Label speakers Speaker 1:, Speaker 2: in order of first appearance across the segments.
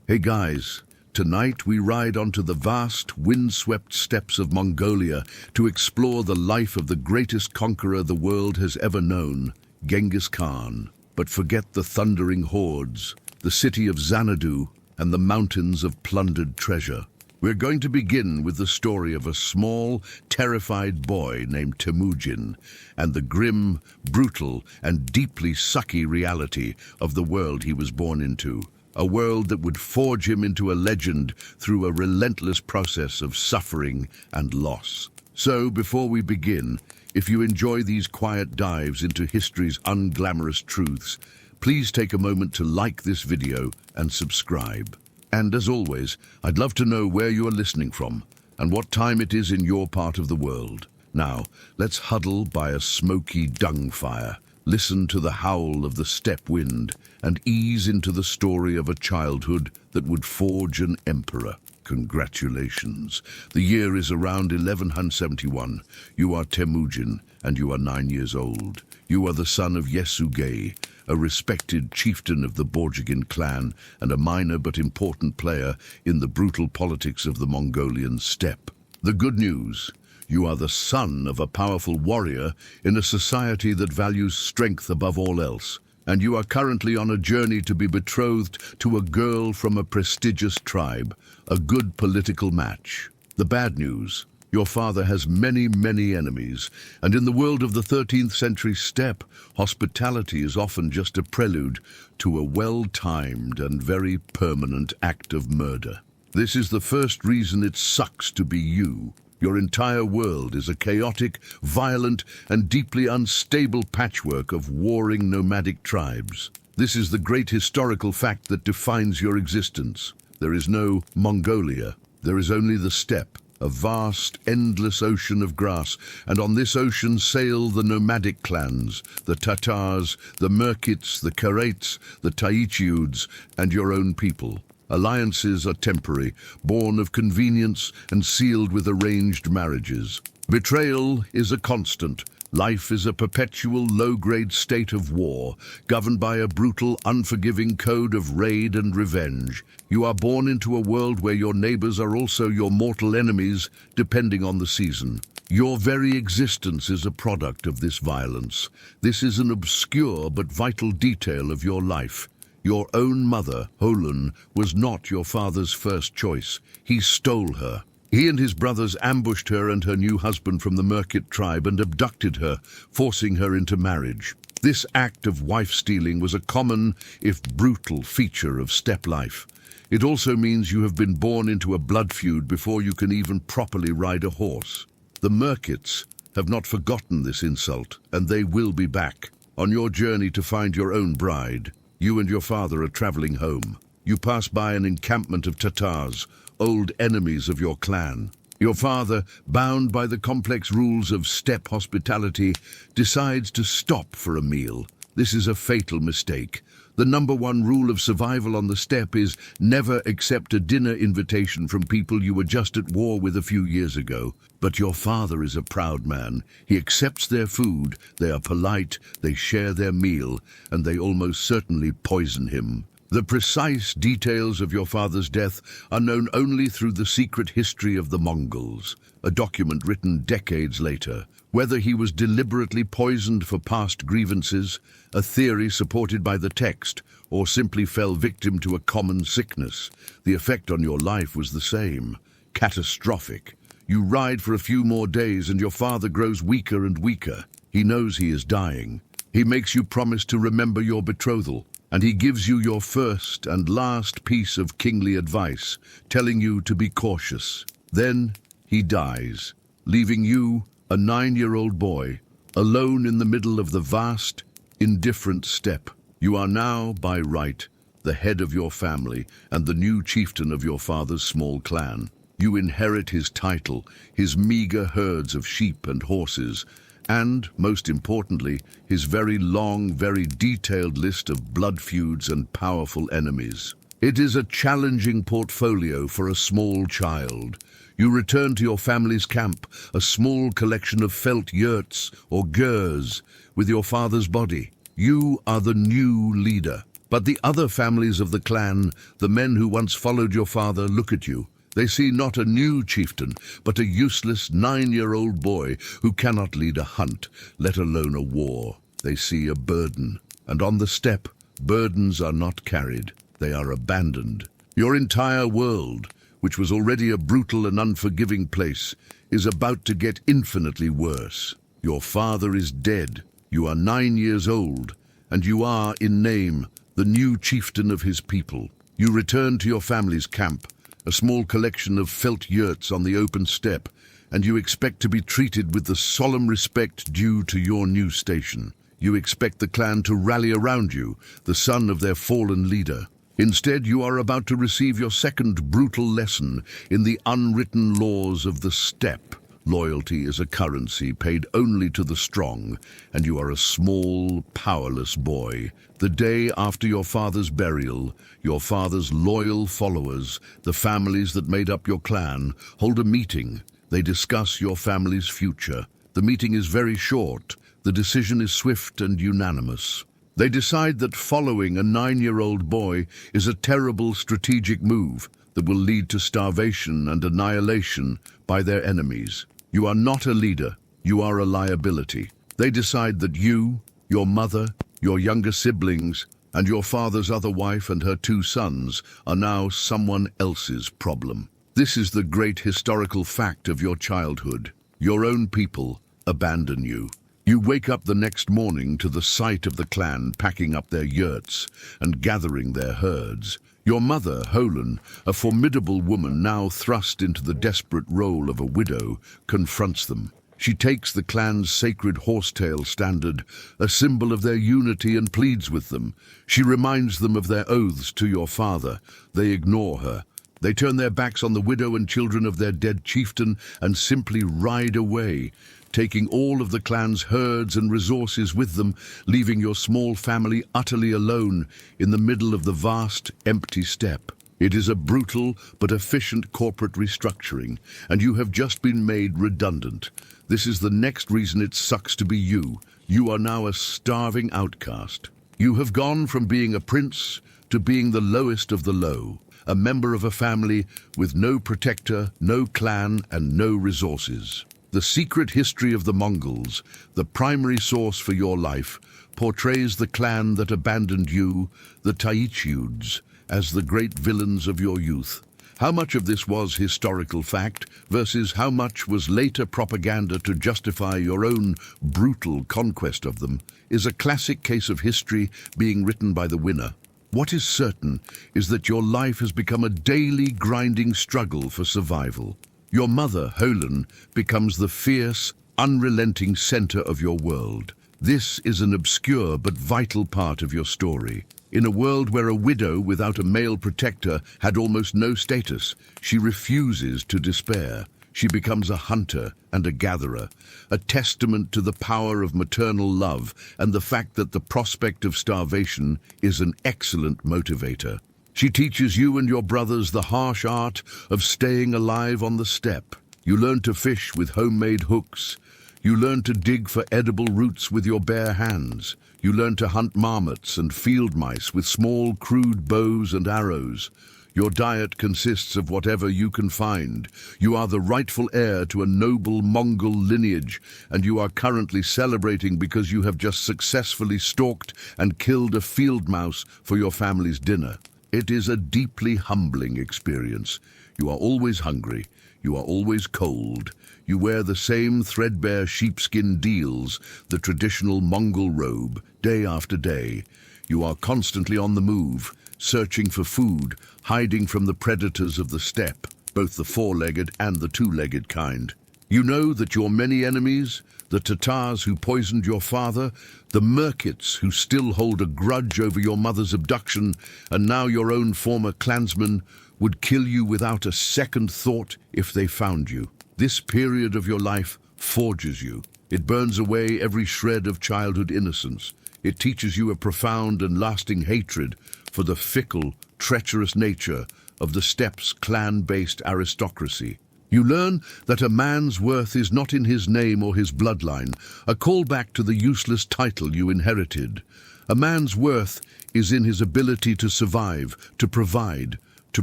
Speaker 1: Hey guys, tonight we ride onto the vast, windswept steppes of Mongolia to explore the life of the greatest conqueror the world has ever known, Genghis Khan. But forget the thundering hordes, the city of Xanadu, and the mountains of plundered treasure. We're going to begin with the story of a small, terrified boy named Temujin and the grim, brutal, and deeply sucky reality of the world he was born into. A world that would forge him into a legend through a relentless process of suffering and loss. So, before we begin, if you enjoy these quiet dives into history's unglamorous truths, please take a moment to like this video and subscribe. And as always, I'd love to know where you are listening from and what time it is in your part of the world. Now, let's huddle by a smoky dung fire, listen to the howl of the steppe wind, and ease into the story of a childhood that would forge an emperor. Congratulations. The year is around 1171. You are Temujin, and you are 9 years old. You are the son of Yassa, a respected chieftain of the Börte clan and a minor but important player in the brutal politics of the Mongolian steppe. The good news: you are the son of a powerful warrior in a society that values strength above all else, and you are currently on a journey to be betrothed to a girl from a prestigious tribe, a good political match. The bad news: your father has many, many enemies, and in the world of the 13th century steppe, hospitality is often just a prelude to a well-timed and very permanent act of murder. This is the first reason it sucks to be you. Your entire world is a chaotic, violent, and deeply unstable patchwork of warring nomadic tribes. This is the great historical fact that defines your existence. There is no Mongolia. There is only the steppe, a vast, endless ocean of grass, and on this ocean sail the nomadic clans, the Tatars, the Merkits, the Karaits, the Taichiuds, and your own people. Alliances are temporary, born of convenience and sealed with arranged marriages. Betrayal is a constant. Life is a perpetual low-grade state of war, governed by a brutal, unforgiving code of raid and revenge. You are born into a world where your neighbors are also your mortal enemies, depending on the season. Your very existence is a product of this violence. This is an obscure but vital detail of your life. Your own mother, Holun, was not your father's first choice. He stole her. He and his brothers ambushed her and her new husband from the Merkit tribe and abducted her, forcing her into marriage. This act of wife-stealing was a common, if brutal, feature of steppe life. It also means you have been born into a blood feud before you can even properly ride a horse. The Merkits have not forgotten this insult, and they will be back. On your journey to find your own bride, you and your father are traveling home. You pass by an encampment of Tatars, old enemies of your clan. Your father, bound by the complex rules of steppe hospitality, decides to stop for a meal. This is a fatal mistake. The #1 rule of survival on the steppe is never accept a dinner invitation from people you were just at war with a few years ago. But your father is a proud man. He accepts their food, they are polite, they share their meal, and they almost certainly poison him. The precise details of your father's death are known only through the secret history of the Mongols, a document written decades later. Whether he was deliberately poisoned for past grievances, a theory supported by the text, or simply fell victim to a common sickness, the effect on your life was the same: catastrophic. You ride for a few more days and your father grows weaker and weaker. He knows he is dying. He makes you promise to remember your betrothal, and he gives you your first and last piece of kingly advice, telling you to be cautious. Then he dies, leaving you, a 9-year-old boy, alone in the middle of the vast, indifferent steppe. You are now, by right, the head of your family and the new chieftain of your father's small clan. You inherit his title, his meager herds of sheep and horses, and, most importantly, his very long, very detailed list of blood feuds and powerful enemies. It is a challenging portfolio for a small child. You return to your family's camp, a small collection of felt yurts or gurs with your father's body. You are the new leader. But the other families of the clan, the men who once followed your father, look at you. They see not a new chieftain, but a useless 9-year-old boy who cannot lead a hunt, let alone a war. They see a burden. And on the steppe, burdens are not carried, they are abandoned. Your entire world, which was already a brutal and unforgiving place, is about to get infinitely worse. Your father is dead, you are 9 years old, and you are, in name, the new chieftain of his people. You return to your family's camp, a small collection of felt yurts on the open steppe, and you expect to be treated with the solemn respect due to your new station. You expect the clan to rally around you, the son of their fallen leader. Instead, you are about to receive your second brutal lesson in the unwritten laws of the steppe. Loyalty is a currency paid only to the strong, and you are a small, powerless boy. The day after your father's burial, your father's loyal followers, the families that made up your clan, hold a meeting. They discuss your family's future. The meeting is very short. The decision is swift and unanimous. They decide that following a 9-year-old boy is a terrible strategic move that will lead to starvation and annihilation by their enemies. You are not a leader, you are a liability. They decide that you, your mother, your younger siblings, and your father's other wife and her 2 sons are now someone else's problem. This is the great historical fact of your childhood. Your own people abandon you. You wake up the next morning to the sight of the clan packing up their yurts and gathering their herds. Your mother, Holen, a formidable woman now thrust into the desperate role of a widow, confronts them. She takes the clan's sacred horsetail standard, a symbol of their unity, and pleads with them. She reminds them of their oaths to your father. They ignore her. They turn their backs on the widow and children of their dead chieftain and simply ride away, taking all of the clan's herds and resources with them, leaving your small family utterly alone in the middle of the vast, empty steppe. It is a brutal but efficient corporate restructuring, and you have just been made redundant. This is the next reason it sucks to be you. You are now a starving outcast. You have gone from being a prince to being the lowest of the low, a member of a family with no protector, no clan, and no resources. The secret history of the Mongols, the primary source for your life, portrays the clan that abandoned you, the Taichiuds, as the great villains of your youth. How much of this was historical fact versus how much was later propaganda to justify your own brutal conquest of them is a classic case of history being written by the winner. What is certain is that your life has become a daily grinding struggle for survival. Your mother, Holen, becomes the fierce, unrelenting center of your world. This is an obscure but vital part of your story. In a world where a widow without a male protector had almost no status, she refuses to despair. She becomes a hunter and a gatherer, a testament to the power of maternal love and the fact that the prospect of starvation is an excellent motivator. She teaches you and your brothers the harsh art of staying alive on the steppe. You learn to fish with homemade hooks. You learn to dig for edible roots with your bare hands. You learn to hunt marmots and field mice with small, crude bows and arrows. Your diet consists of whatever you can find. You are the rightful heir to a noble Mongol lineage, and you are currently celebrating because you have just successfully stalked and killed a field mouse for your family's dinner. It is a deeply humbling experience. You are always hungry. You are always cold. You wear the same threadbare sheepskin deals, the traditional Mongol robe, day after day. You are constantly on the move, searching for food, hiding from the predators of the steppe, both the four-legged and the two-legged kind. You know that your many enemies, the Tatars who poisoned your father, the Merkits who still hold a grudge over your mother's abduction, and now your own former clansmen, would kill you without a second thought if they found you. This period of your life forges you. It burns away every shred of childhood innocence. It teaches you a profound and lasting hatred for the fickle, treacherous nature of the steppe's clan-based aristocracy. You learn that a man's worth is not in his name or his bloodline, a callback to the useless title you inherited. A man's worth is in his ability to survive, to provide, to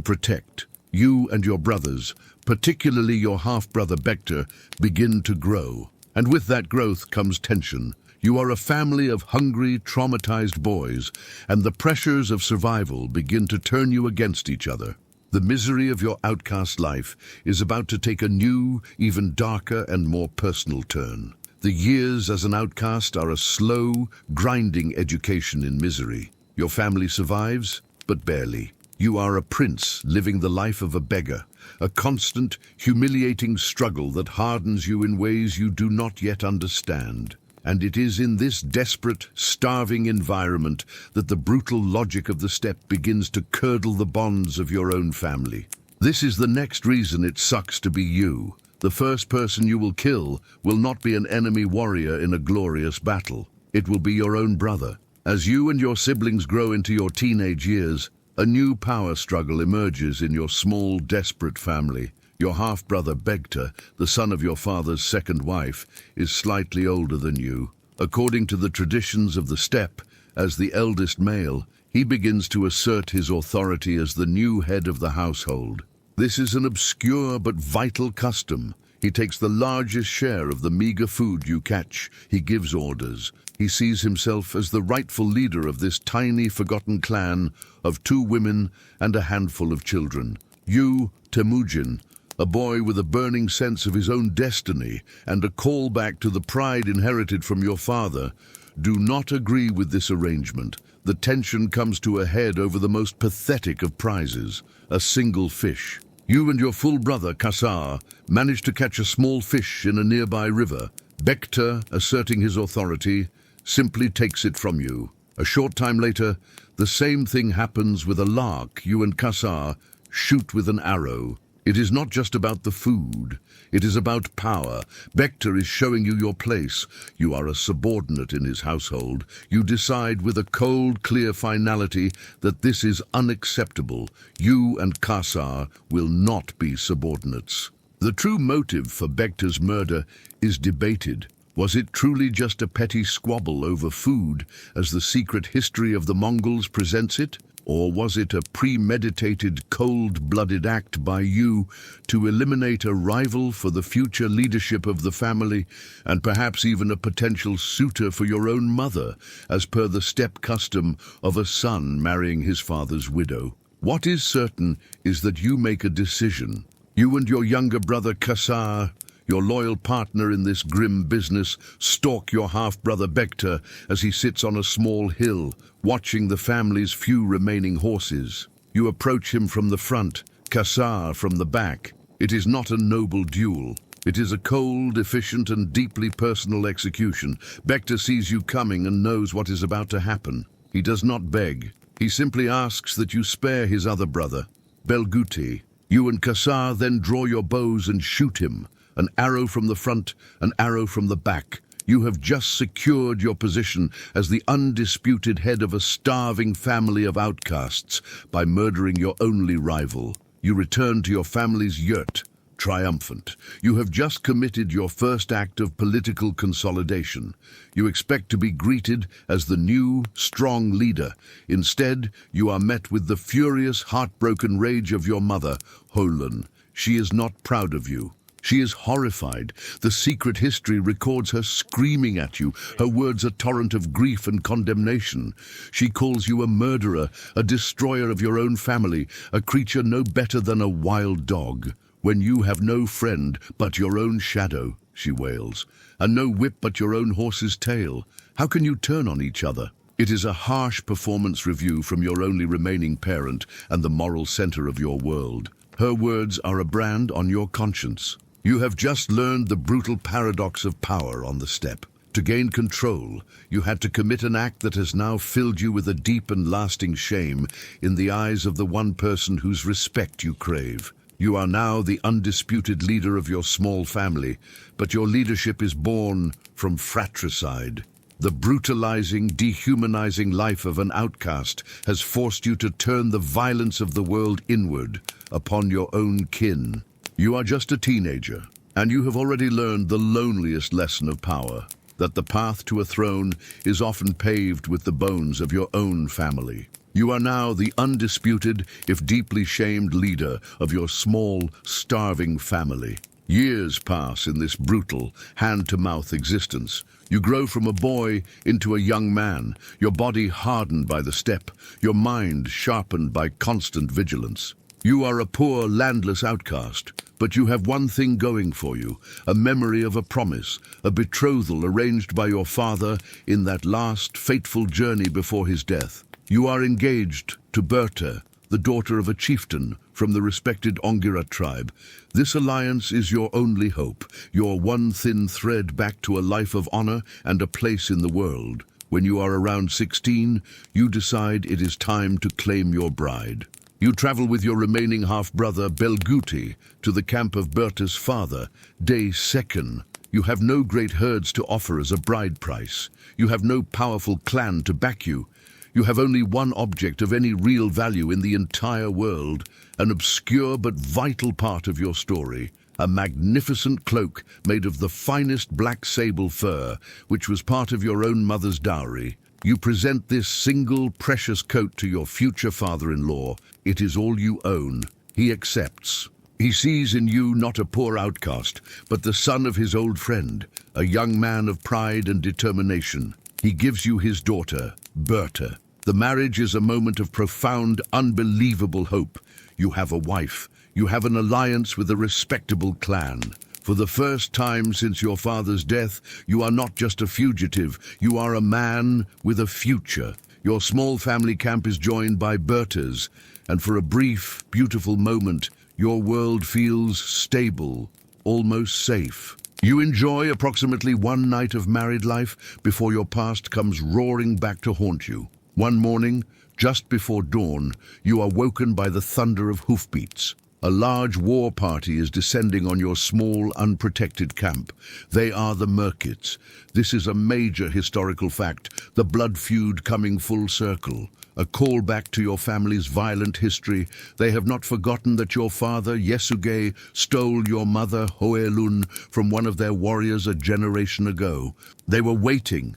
Speaker 1: protect. You and your brothers, particularly your half-brother Börte, begin to grow. And with that growth comes tension. You are a family of hungry, traumatized boys, and the pressures of survival begin to turn you against each other. The misery of your outcast life is about to take a new, even darker and more personal turn. The years as an outcast are a slow, grinding education in misery. Your family survives, but barely. You are a prince living the life of a beggar, a constant, humiliating struggle that hardens you in ways you do not yet understand. And it is in this desperate, starving environment that the brutal logic of the steppe begins to curdle the bonds of your own family. This is the next reason it sucks to be you. The first person you will kill will not be an enemy warrior in a glorious battle. It will be your own brother. As you and your siblings grow into your teenage years, a new power struggle emerges in your small, desperate family. Your half-brother Börte, the son of your father's second wife, is slightly older than you. According to the traditions of the steppe, as the eldest male, he begins to assert his authority as the new head of the household. This is an obscure but vital custom. He takes the largest share of the meager food you catch. He gives orders. He sees himself as the rightful leader of this tiny, forgotten clan of 2 women and a handful of children. You, Temujin, a boy with a burning sense of his own destiny and a call back to the pride inherited from your father, do not agree with this arrangement. The tension comes to a head over the most pathetic of prizes, a single fish. You and your full brother, Yassa, manage to catch a small fish in a nearby river. Börte, asserting his authority, simply takes it from you. A short time later, the same thing happens with a lark you and Yassa shoot with an arrow. It is not just about the food. It is about power. Börte is showing you your place. You are a subordinate in his household. You decide with a cold, clear finality that this is unacceptable. You and Yassa will not be subordinates. The true motive for Börte's murder is debated. Was it truly just a petty squabble over food, as the secret history of the Mongols presents it? Or was it a premeditated, cold-blooded act by you to eliminate a rival for the future leadership of the family, and perhaps even a potential suitor for your own mother, as per the steppe custom of a son marrying his father's widow? What is certain is that you make a decision. You and your younger brother Yassa, your loyal partner in this grim business, stalk your half-brother Börte as he sits on a small hill, watching the family's few remaining horses. You approach him from the front, Yassa from the back. It is not a noble duel. It is a cold, efficient, and deeply personal execution. Börte sees you coming and knows what is about to happen. He does not beg. He simply asks that you spare his other brother, Börte. You and Yassa then draw your bows and shoot him. An arrow from the front, an arrow from the back. You have just secured your position as the undisputed head of a starving family of outcasts by murdering your only rival. You return to your family's yurt, triumphant. You have just committed your first act of political consolidation. You expect to be greeted as the new, strong leader. Instead, you are met with the furious, heartbroken rage of your mother, Holun. She is not proud of you. She is horrified. The secret history records her screaming at you, her words a torrent of grief and condemnation. She calls you a murderer, a destroyer of your own family, a creature no better than a wild dog. When you have no friend but your own shadow, she wails, and no whip but your own horse's tail. How can you turn on each other? It is a harsh performance review from your only remaining parent and the moral center of your world. Her words are a brand on your conscience. You have just learned the brutal paradox of power on the steppe. To gain control, you had to commit an act that has now filled you with a deep and lasting shame in the eyes of the one person whose respect you crave. You are now the undisputed leader of your small family, but your leadership is born from fratricide. The brutalizing, dehumanizing life of an outcast has forced you to turn the violence of the world inward upon your own kin. You are just a teenager, and you have already learned the loneliest lesson of power. that the path to a throne is often paved with the bones of your own family. You are now the undisputed, if deeply shamed leader of your small, starving family. Years pass in this brutal, hand-to-mouth existence. You grow from a boy into a young man, your body hardened by the steppe, your mind sharpened by constant vigilance. You are a poor, landless outcast, but you have one thing going for you, a memory of a promise, a betrothal arranged by your father in that last fateful journey before his death. You are engaged to Börte, the daughter of a chieftain from the respected Conqueror tribe. This alliance is your only hope, your one thin thread back to a life of honor and a place in the world. When you are around 16, you decide it is time to claim your bride. You travel with your remaining half-brother Börte to the camp of Börte's father, Day Second. You have no great herds to offer as a bride price. You have no powerful clan to back you. You have only one object of any real value in the entire world, an obscure but vital part of your story, a magnificent cloak made of the finest black sable fur, which was part of your own mother's dowry. You present this single precious coat to your future father-in-law. It is all you own. He accepts. He sees in you not a poor outcast, but the son of his old friend, a young man of pride and determination. He gives you his daughter, Börte. The marriage is a moment of profound, unbelievable hope. You have a wife. You have an alliance with a respectable clan. For the first time since your father's death, you are not just a fugitive. You are a man with a future. Your small family camp is joined by Börte's, and for a brief, beautiful moment, your world feels stable, almost safe. You enjoy approximately one night of married life before your past comes roaring back to haunt you. One morning, just before dawn, you are woken by the thunder of hoofbeats. A large war party is descending on your small, unprotected camp. They are the Merkits. This is a major historical fact, the blood feud coming full circle. A callback to your family's violent history. They have not forgotten that your father, Yasuge, stole your mother, Hoelun, from one of their warriors a generation ago. They were waiting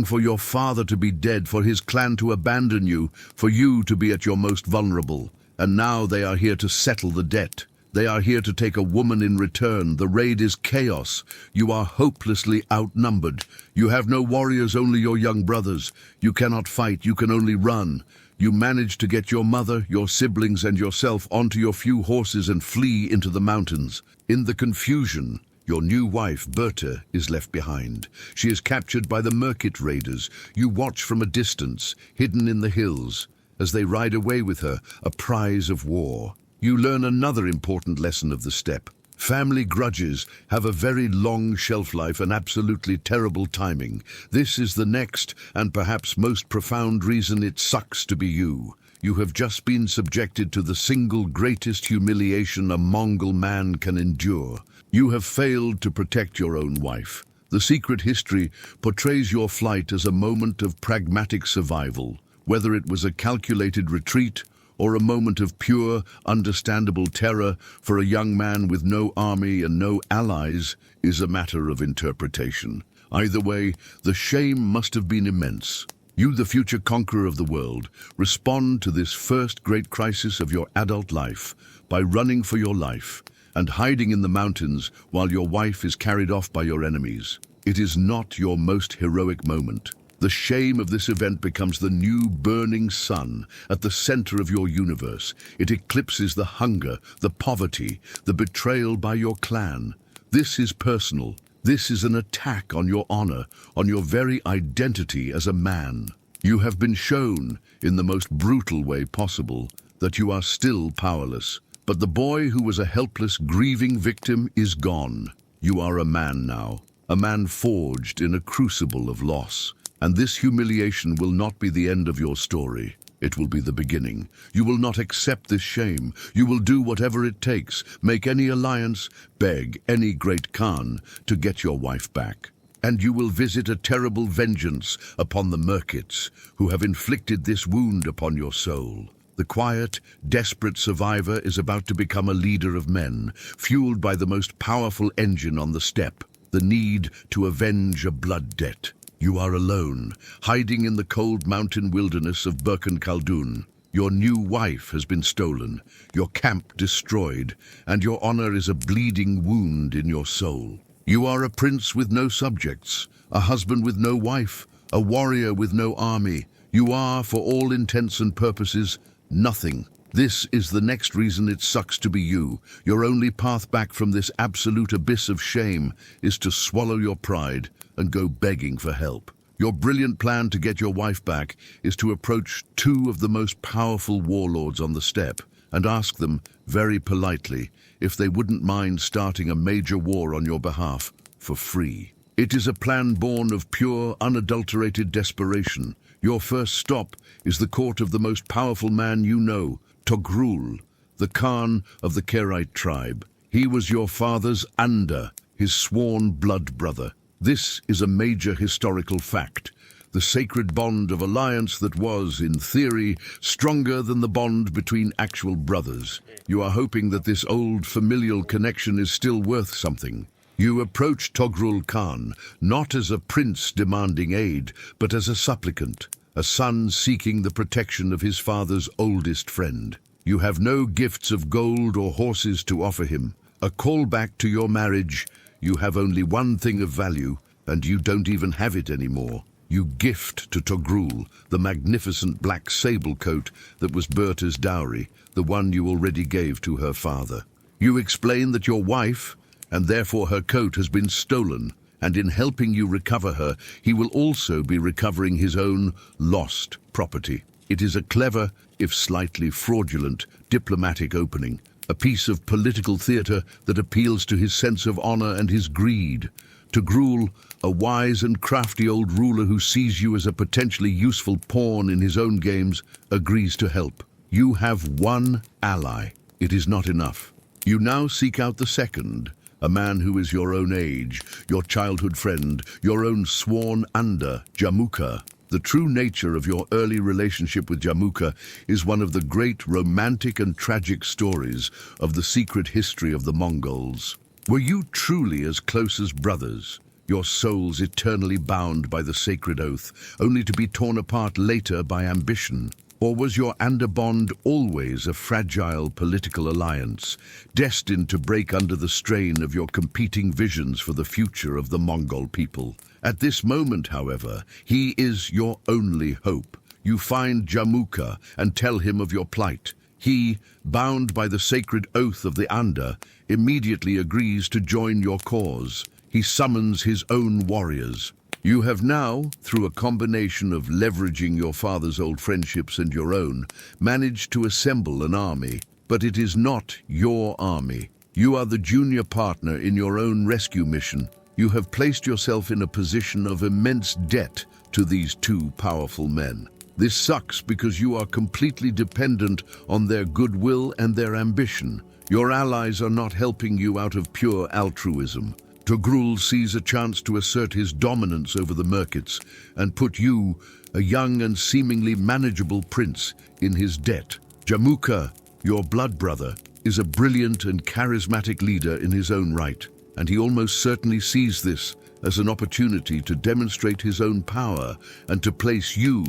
Speaker 1: for your father to be dead, for his clan to abandon you, for you to be at your most vulnerable. And now they are here to settle the debt. They are here to take a woman in return. The raid is chaos. You are hopelessly outnumbered. You have no warriors, only your young brothers. You cannot fight, you can only run. You manage to get your mother, your siblings, and yourself onto your few horses and flee into the mountains. In the confusion, your new wife, Börte, is left behind. She is captured by the Merkit raiders. You watch from a distance, hidden in the hills, as they ride away with her, a prize of war. You learn another important lesson of the steppe. Family grudges have a very long shelf life and absolutely terrible timing. This is the next and perhaps most profound reason it sucks to be you. You have just been subjected to the single greatest humiliation a Mongol man can endure. You have failed to protect your own wife. The secret history portrays your flight as a moment of pragmatic survival. Whether it was a calculated retreat or a moment of pure, understandable terror for a young man with no army and no allies is a matter of interpretation. Either way, the shame must have been immense. You, the future conqueror of the world, respond to this first great crisis of your adult life by running for your life and hiding in the mountains while your wife is carried off by your enemies. It is not your most heroic moment. The shame of this event becomes the new burning sun at the center of your universe. It eclipses the hunger, the poverty, the betrayal by your clan. This is personal. This is an attack on your honor, on your very identity as a man. You have been shown, in the most brutal way possible, that you are still powerless. But the boy who was a helpless, grieving victim is gone. You are a man now, a man forged in a crucible of loss. And this humiliation will not be the end of your story. It will be the beginning. You will not accept this shame. You will do whatever it takes, make any alliance, beg any great Khan to get your wife back. And you will visit a terrible vengeance upon the Merkits, who have inflicted this wound upon your soul. The quiet, desperate survivor is about to become a leader of men, fueled by the most powerful engine on the steppe, the need to avenge a blood debt. You are alone, hiding in the cold mountain wilderness of Börte. Your new wife has been stolen, your camp destroyed, and your honor is a bleeding wound in your soul. You are a prince with no subjects, a husband with no wife, a warrior with no army. You are, for all intents and purposes, nothing. This is the next reason it sucks to be you. Your only path back from this absolute abyss of shame is to swallow your pride and go begging for help. Your brilliant plan to get your wife back is to approach two of the most powerful warlords on the steppe and ask them, very politely, if they wouldn't mind starting a major war on your behalf for free. It is a plan born of pure, unadulterated desperation. Your first stop is the court of the most powerful man you know, Togrul, the Khan of the Karaite tribe. He was your father's Anda, his sworn blood brother. This is a major historical fact, the sacred bond of alliance that was, in theory, stronger than the bond between actual brothers. You are hoping that this old familial connection is still worth something. You approach Togrul Khan not as a prince demanding aid, but as a supplicant, a son seeking the protection of his father's oldest friend. You have no gifts of gold or horses to offer him, a callback to your marriage. You have only one thing of value, and you don't even have it anymore. You gift to Togrul the magnificent black sable coat that was Börte's dowry, the one you already gave to her father. You explain that your wife, and therefore her coat, has been stolen, and in helping you recover her, he will also be recovering his own lost property. It is a clever, if slightly fraudulent, diplomatic opening, a piece of political theatre that appeals to his sense of honor and his greed. Togrul, a wise and crafty old ruler who sees you as a potentially useful pawn in his own games, agrees to help. You have one ally. It is not enough. You now seek out the second, a man who is your own age, your childhood friend, your own sworn Anda, Jamukha. The true nature of your early relationship with Jamukha is one of the great romantic and tragic stories of the secret history of the Mongols. Were you truly as close as brothers, your souls eternally bound by the sacred oath, only to be torn apart later by ambition? Or was your Anda bond always a fragile political alliance, destined to break under the strain of your competing visions for the future of the Mongol people? At this moment, however, he is your only hope. You find Jamukha and tell him of your plight. He, bound by the sacred oath of the Anda, immediately agrees to join your cause. He summons his own warriors. You have now, through a combination of leveraging your father's old friendships and your own, managed to assemble an army. But it is not your army. You are the junior partner in your own rescue mission. You have placed yourself in a position of immense debt to these two powerful men. This sucks because you are completely dependent on their goodwill and their ambition. Your allies are not helping you out of pure altruism. Togrul sees a chance to assert his dominance over the Merkits and put you, a young and seemingly manageable prince, in his debt. Jamukha, your blood brother, is a brilliant and charismatic leader in his own right, and he almost certainly sees this as an opportunity to demonstrate his own power and to place you,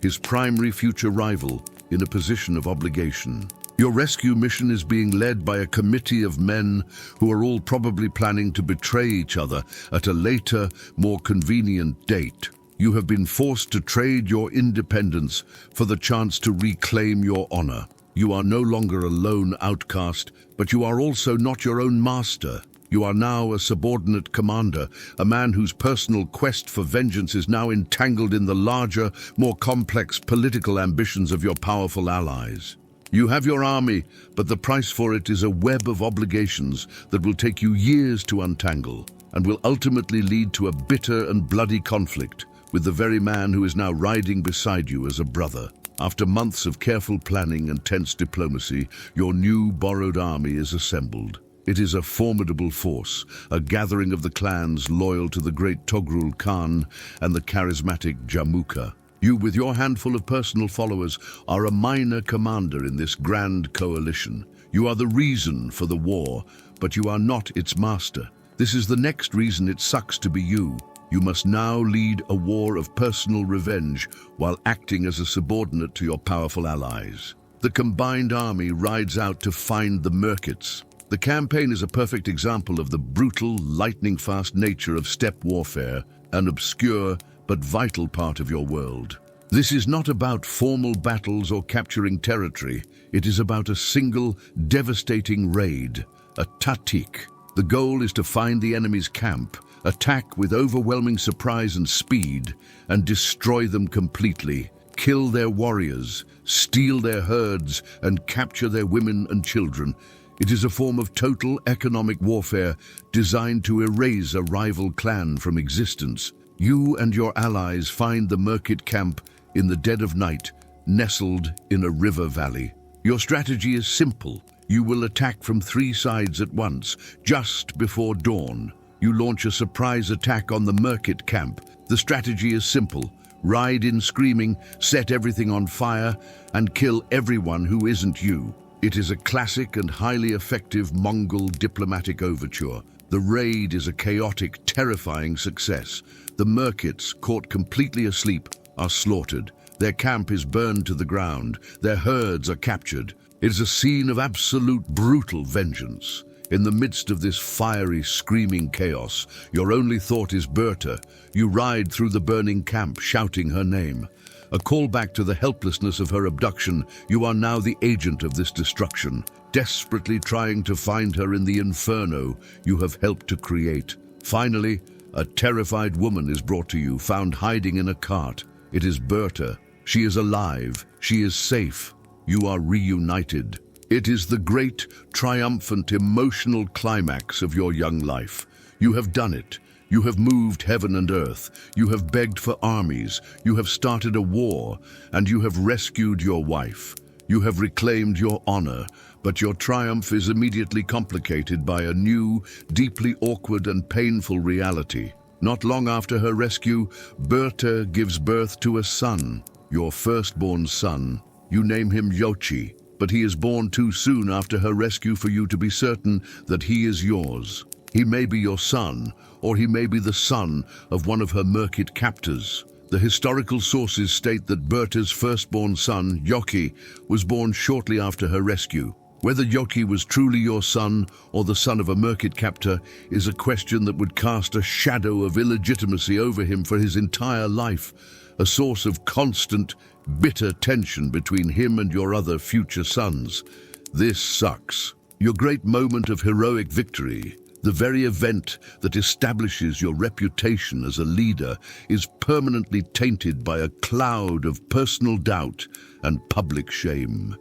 Speaker 1: his primary future rival, in a position of obligation. Your rescue mission is being led by a committee of men who are all probably planning to betray each other at a later, more convenient date. You have been forced to trade your independence for the chance to reclaim your honor. You are no longer a lone outcast, but you are also not your own master. You are now a subordinate commander, a man whose personal quest for vengeance is now entangled in the larger, more complex political ambitions of your powerful allies. You have your army, but the price for it is a web of obligations that will take you years to untangle and will ultimately lead to a bitter and bloody conflict with the very man who is now riding beside you as a brother. After months of careful planning and tense diplomacy, your new borrowed army is assembled. It is a formidable force, a gathering of the clans loyal to the great Togrul Khan and the charismatic Jamukha. You, with your handful of personal followers, are a minor commander in this grand coalition. You are the reason for the war, but you are not its master. This is the next reason it sucks to be you. You must now lead a war of personal revenge while acting as a subordinate to your powerful allies. The combined army rides out to find the Merkits. The campaign is a perfect example of the brutal, lightning-fast nature of steppe warfare, an obscure but vital part of your world. This is not about formal battles or capturing territory. It is about a single, devastating raid, a tatik. The goal is to find the enemy's camp, attack with overwhelming surprise and speed, and destroy them completely. Kill their warriors, steal their herds, and capture their women and children. It is a form of total economic warfare designed to erase a rival clan from existence. You and your allies find the Merkit camp in the dead of night, nestled in a river valley. Your strategy is simple. You will attack from 3 sides at once, just before dawn. You launch a surprise attack on the Merkit camp. The strategy is simple. Ride in screaming, set everything on fire, and kill everyone who isn't you. It is a classic and highly effective Mongol diplomatic overture. The raid is a chaotic, terrifying success. The Merkits, caught completely asleep, are slaughtered. Their camp is burned to the ground. Their herds are captured. It is a scene of absolute brutal vengeance. In the midst of this fiery, screaming chaos, your only thought is Börte. You ride through the burning camp, shouting her name. A callback to the helplessness of her abduction, you are now the agent of this destruction, desperately trying to find her in the inferno you have helped to create. Finally, a terrified woman is brought to you, found hiding in a cart. It is Börte. She is alive. She is safe. You are reunited. It is the great, triumphant, emotional climax of your young life. You have done it. You have moved heaven and earth. You have begged for armies. You have started a war, and you have rescued your wife. You have reclaimed your honor, but your triumph is immediately complicated by a new, deeply awkward and painful reality. Not long after her rescue, Börte gives birth to a son, your firstborn son. You name him Yochi, but he is born too soon after her rescue for you to be certain that he is yours. He may be your son, or he may be the son of one of her Merkit captors. The historical sources state that Börte's firstborn son, Yoki, was born shortly after her rescue. Whether Yoki was truly your son or the son of a Merkit captor is a question that would cast a shadow of illegitimacy over him for his entire life, a source of constant, bitter tension between him and your other future sons. This sucks. Your great moment of heroic victory, the very event that establishes your reputation as a leader, is permanently tainted by a cloud of personal doubt and public shame.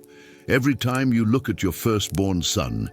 Speaker 1: Every time you look at your firstborn son,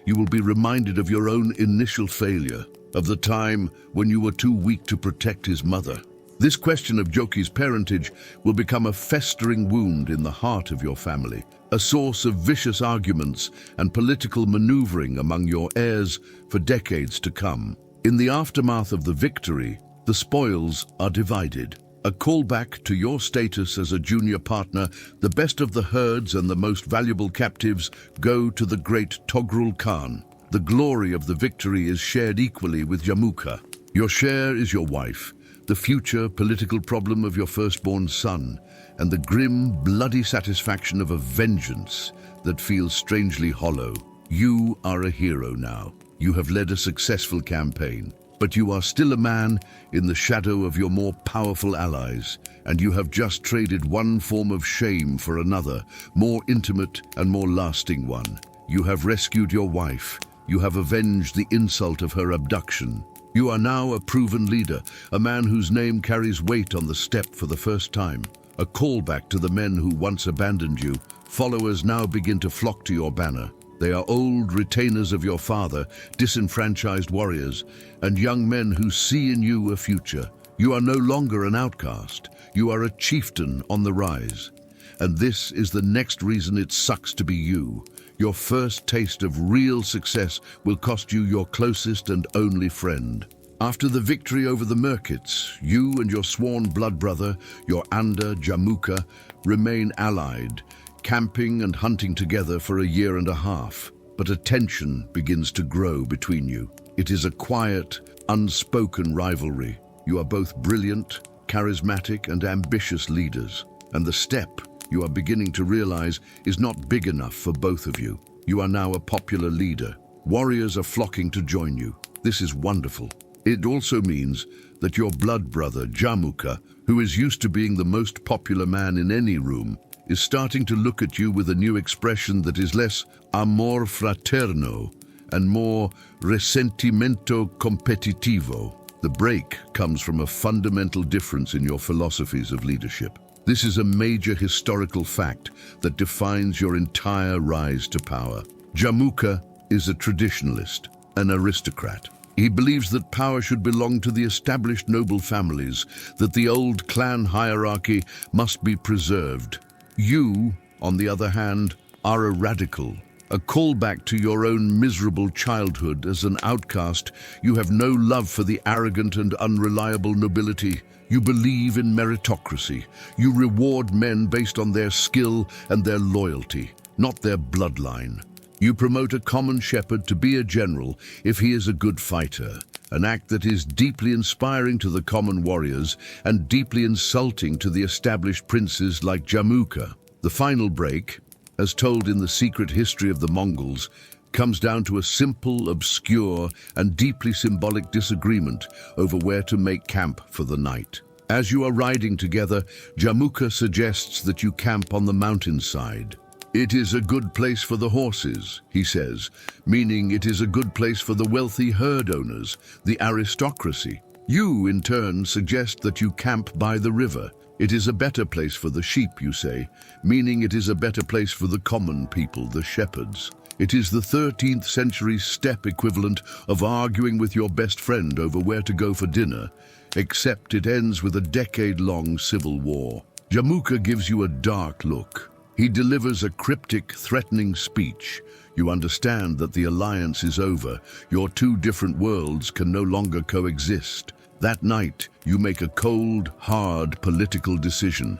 Speaker 1: you will be reminded of your own initial failure, of the time when you were too weak to protect his mother. This question of Joki's parentage will become a festering wound in the heart of your family, a source of vicious arguments and political maneuvering among your heirs for decades to come. In the aftermath of the victory, the spoils are divided. A callback to your status as a junior partner, the best of the herds and the most valuable captives go to the great Togrul Khan. The glory of the victory is shared equally with Jamukha. Your share is your wife, the future political problem of your firstborn son, and the grim, bloody satisfaction of a vengeance that feels strangely hollow. You are a hero now. You have led a successful campaign, but you are still a man in the shadow of your more powerful allies, and you have just traded one form of shame for another, more intimate and more lasting one. You have rescued your wife. You have avenged the insult of her abduction. You are now a proven leader, a man whose name carries weight on the steppe for the first time. A callback to the men who once abandoned you. Followers now begin to flock to your banner. They are old retainers of your father, disenfranchised warriors, and young men who see in you a future. You are no longer an outcast. You are a chieftain on the rise. And this is the next reason it sucks to be you. Your first taste of real success will cost you your closest and only friend. After the victory over the Merkits, you and your sworn blood brother, your Anda Jamukha, remain allied, camping and hunting together for a year and a half. But a tension begins to grow between you. It is a quiet, unspoken rivalry. You are both brilliant, charismatic, and ambitious leaders. And the steppe, you are beginning to realize, is not big enough for both of you. You are now a popular leader. Warriors are flocking to join you. This is wonderful. It also means that your blood brother, Jamukha, who is used to being the most popular man in any room, is starting to look at you with a new expression that is less amor fraterno and more resentimento competitivo. The break comes from a fundamental difference in your philosophies of leadership. This is a major historical fact that defines your entire rise to power. Jamukha is a traditionalist, an aristocrat. He believes that power should belong to the established noble families, that the old clan hierarchy must be preserved. You, on the other hand, are a radical, a callback to your own miserable childhood as an outcast. You have no love for the arrogant and unreliable nobility. You believe in meritocracy. You reward men based on their skill and their loyalty, not their bloodline. You promote a common shepherd to be a general if he is a good fighter, an act that is deeply inspiring to the common warriors and deeply insulting to the established princes like Jamukha. The final break, as told in the secret history of the Mongols, comes down to a simple, obscure, and deeply symbolic disagreement over where to make camp for the night. As you are riding together, Jamukha suggests that you camp on the mountainside. It is a good place for the horses, he says, meaning it is a good place for the wealthy herd owners, the aristocracy. You, in turn, suggest that you camp by the river. It is a better place for the sheep, you say, meaning it is a better place for the common people, the shepherds. It is the 13th century steppe equivalent of arguing with your best friend over where to go for dinner, except it ends with a decade-long civil war. Jamukha gives you a dark look. He delivers a cryptic, threatening speech. You understand that the alliance is over. Your two different worlds can no longer coexist. That night, you make a cold, hard political decision.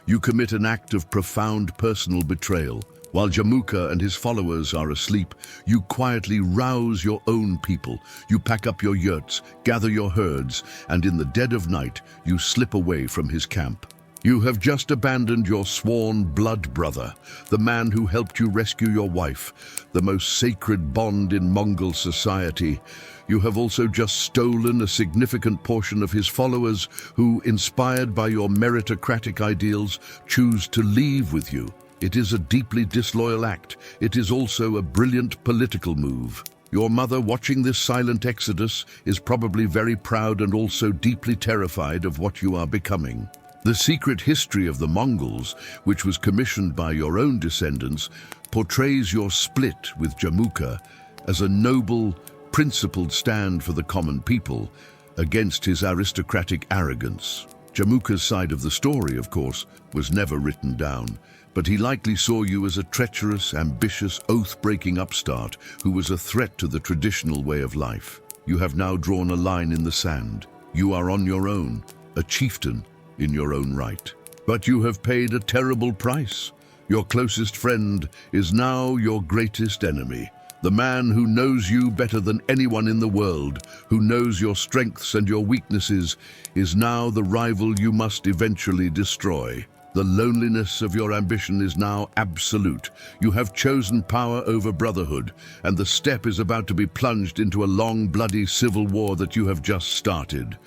Speaker 1: You commit an act of profound personal betrayal. While Jamukha and his followers are asleep, you quietly rouse your own people. You pack up your yurts, gather your herds, and in the dead of night, you slip away from his camp. You have just abandoned your sworn blood brother, the man who helped you rescue your wife, the most sacred bond in Mongol society. You have also just stolen a significant portion of his followers who, inspired by your meritocratic ideals, choose to leave with you. It is a deeply disloyal act. It is also a brilliant political move. Your mother, watching this silent exodus, is probably very proud and also deeply terrified of what you are becoming. The secret history of the Mongols, which was commissioned by your own descendants, portrays your split with Jamukha as a noble, principled stand for the common people against his aristocratic arrogance. Jamukha's side of the story, of course, was never written down, but he likely saw you as a treacherous, ambitious, oath-breaking upstart who was a threat to the traditional way of life. You have now drawn a line in the sand. You are on your own, a chieftain in your own right. But you have paid a terrible price. Your closest friend is now your greatest enemy. The man who knows you better than anyone in the world, who knows your strengths and your weaknesses, is now the rival you must eventually destroy. The loneliness of your ambition is now absolute. You have chosen power over brotherhood, and the steppe is about to be plunged into a long, bloody civil war that you have just started.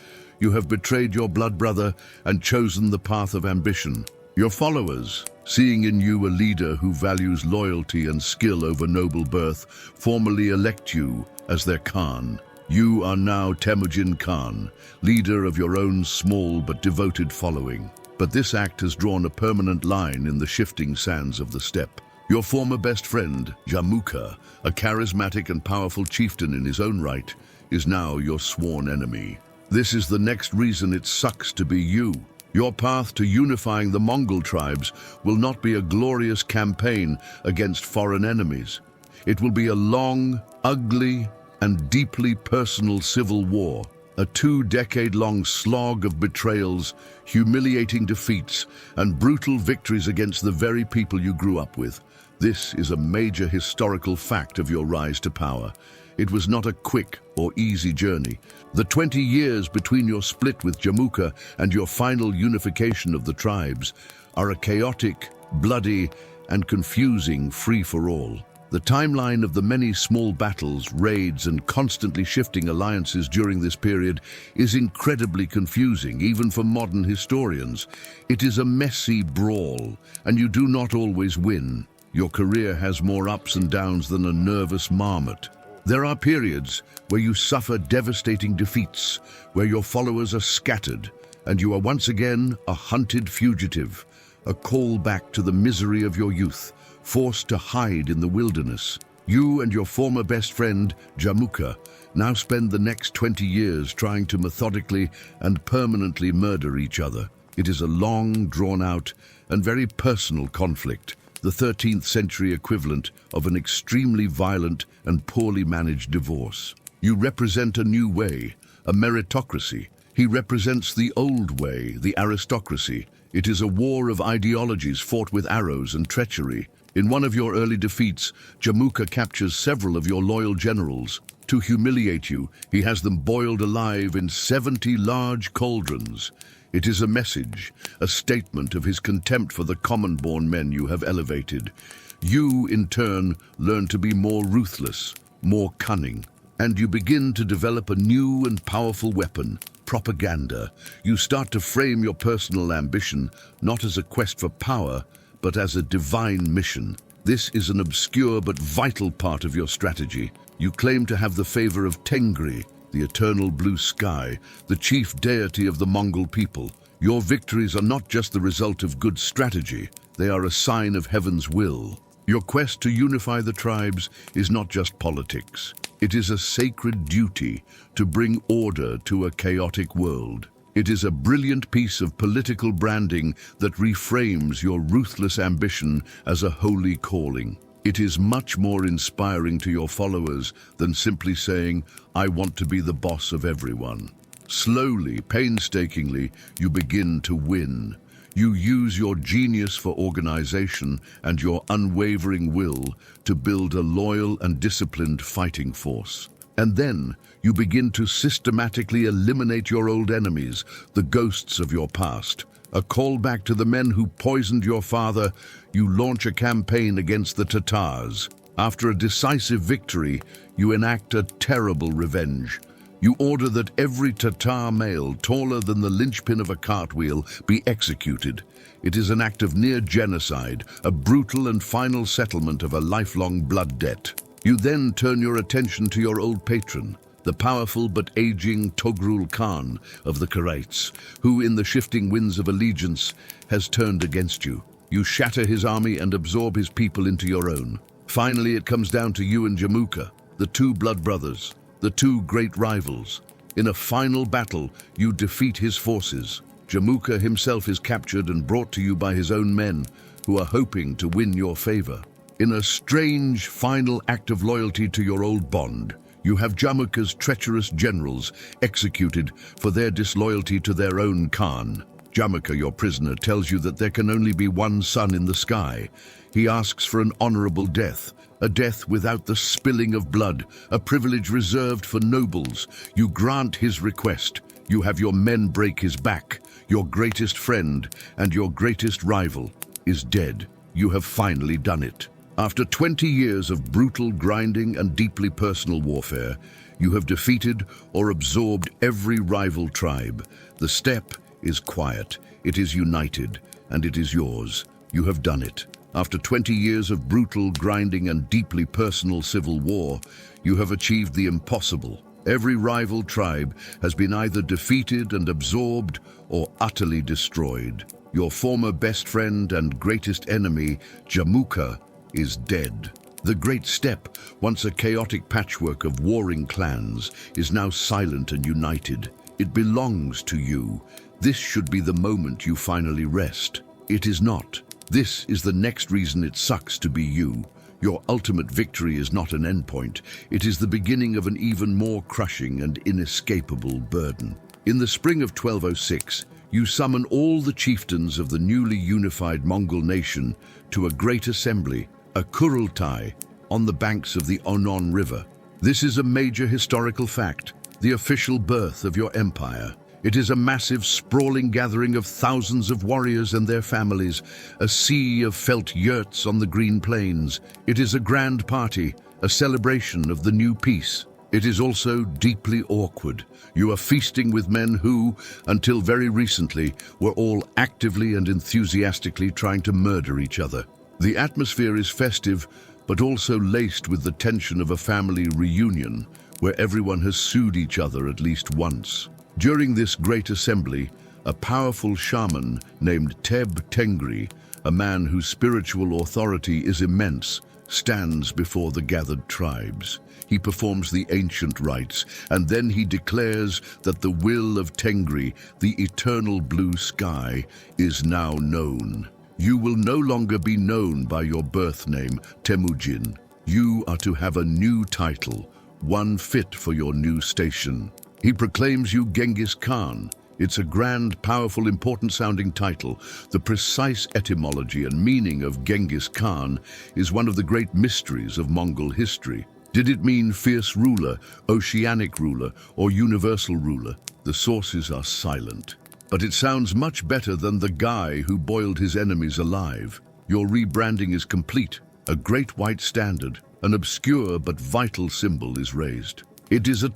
Speaker 1: You have betrayed your blood brother and chosen the path of ambition. Your followers, seeing in you a leader who values loyalty and skill over noble birth, formally elect you as their Khan. You are now Temujin Khan, leader of your own small but devoted following. But this act has drawn a permanent line in the shifting sands of the steppe. Your former best friend, Jamukha, a charismatic and powerful chieftain in his own right, is now your sworn enemy. This is the next reason it sucks to be you. Your path to unifying the Mongol tribes will not be a glorious campaign against foreign enemies. It will be a long, ugly, and deeply personal civil war. A 2-decade-long slog of betrayals, humiliating defeats, and brutal victories against the very people you grew up with. This is a major historical fact of your rise to power. It was not a quick or easy journey. The 20 years between your split with Jamukha and your final unification of the tribes are a chaotic, bloody, and confusing free-for-all. The timeline of the many small battles, raids, and constantly shifting alliances during this period is incredibly confusing, even for modern historians. It is a messy brawl, and you do not always win. Your career has more ups and downs than a nervous marmot. There are periods where you suffer devastating defeats, where your followers are scattered, and you are once again a hunted fugitive, a call back to the misery of your youth, forced to hide in the wilderness. You and your former best friend, Jamukha, now spend the next 20 years trying to methodically and permanently murder each other. It is a long, drawn-out, and very personal conflict, the 13th century equivalent of an extremely violent and poorly managed divorce. You represent a new way, a meritocracy. He represents the old way, the aristocracy. It is a war of ideologies fought with arrows and treachery. In one of your early defeats, Jamukha captures several of your loyal generals. To humiliate you, he has them boiled alive in 70 large cauldrons. It is a message, a statement of his contempt for the common-born men you have elevated. You, in turn, learn to be more ruthless, more cunning, and you begin to develop a new and powerful weapon, propaganda. You start to frame your personal ambition not as a quest for power, but as a divine mission. This is an obscure but vital part of your strategy. You claim to have the favor of Tengri, the eternal blue sky, the chief deity of the Mongol people. Your victories are not just the result of good strategy, they are a sign of heaven's will. Your quest to unify the tribes is not just politics. It is a sacred duty to bring order to a chaotic world. It is a brilliant piece of political branding that reframes your ruthless ambition as a holy calling. It is much more inspiring to your followers than simply saying, "I want to be the boss of everyone." Slowly, painstakingly, you begin to win. You use your genius for organization and your unwavering will to build a loyal and disciplined fighting force. And then you begin to systematically eliminate your old enemies, the ghosts of your past. A callback to the men who poisoned your father, you launch a campaign against the Tatars. After a decisive victory, you enact a terrible revenge. You order that every Tatar male taller than the linchpin of a cartwheel be executed. It is an act of near genocide, a brutal and final settlement of a lifelong blood debt. You then turn your attention to your old patron, the powerful but aging Togrul Khan of the Karaites, who in the shifting winds of allegiance has turned against you. You shatter his army and absorb his people into your own. Finally, it comes down to you and Jamukha, the two blood brothers, the two great rivals. In a final battle, you defeat his forces. Jamukha himself is captured and brought to you by his own men, who are hoping to win your favor. In a strange final act of loyalty to your old bond, you have Jamukha's treacherous generals executed for their disloyalty to their own Khan. Jamukha, your prisoner, tells you that there can only be one sun in the sky. He asks for an honorable death, a death without the spilling of blood, a privilege reserved for nobles. You grant his request. You have your men break his back. Your greatest friend and your greatest rival is dead. You have finally done it. After 20 years of brutal grinding and deeply personal warfare, you have defeated or absorbed every rival tribe. The steppe is quiet, it is united, and it is yours. You have done it. After 20 years of brutal grinding and deeply personal civil war, you have achieved the impossible. Every rival tribe has been either defeated and absorbed or utterly destroyed. Your former best friend and greatest enemy, Jamukha, is dead. The great steppe, once a chaotic patchwork of warring clans, is now silent and united. It belongs to you. This should be the moment you finally rest. It is not. This is the next reason it sucks to be you. Your ultimate victory is not an endpoint. It is the beginning of an even more crushing and inescapable burden. In the spring of 1206, you summon all the chieftains of the newly unified Mongol nation to a great assembly, a Kurultai, on the banks of the Onon River. This is a major historical fact, the official birth of your empire. It is a massive, sprawling gathering of thousands of warriors and their families, a sea of felt yurts on the green plains. It is a grand party, a celebration of the new peace. It is also deeply awkward. You are feasting with men who, until very recently, were all actively and enthusiastically trying to murder each other. The atmosphere is festive, but also laced with the tension of a family reunion, where everyone has sued each other at least once. During this great assembly, a powerful shaman named Teb Tengri, a man whose spiritual authority is immense, stands before the gathered tribes. He performs the ancient rites, and then he declares that the will of Tengri, the eternal blue sky, is now known. You will no longer be known by your birth name, Temujin. You are to have a new title, one fit for your new station. He proclaims you Genghis Khan. It's a grand, powerful, important-sounding title. The precise etymology and meaning of Genghis Khan is one of the great mysteries of Mongol history. Did it mean fierce ruler, oceanic ruler, or universal ruler? The sources are silent. But it sounds much better than the guy who boiled his enemies alive. Your rebranding is complete. A great white standard, an obscure but vital symbol is raised. It is a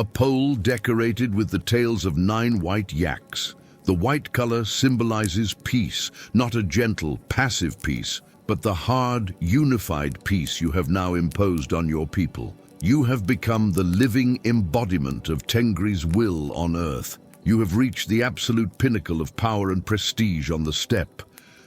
Speaker 1: pole decorated with the tails of 9 white yaks. The white color symbolizes peace, not a gentle, passive peace, but the hard, unified peace you have now imposed on your people. You have become the living embodiment of Tengri's will on earth. You have reached the absolute pinnacle of power and prestige on the steppe.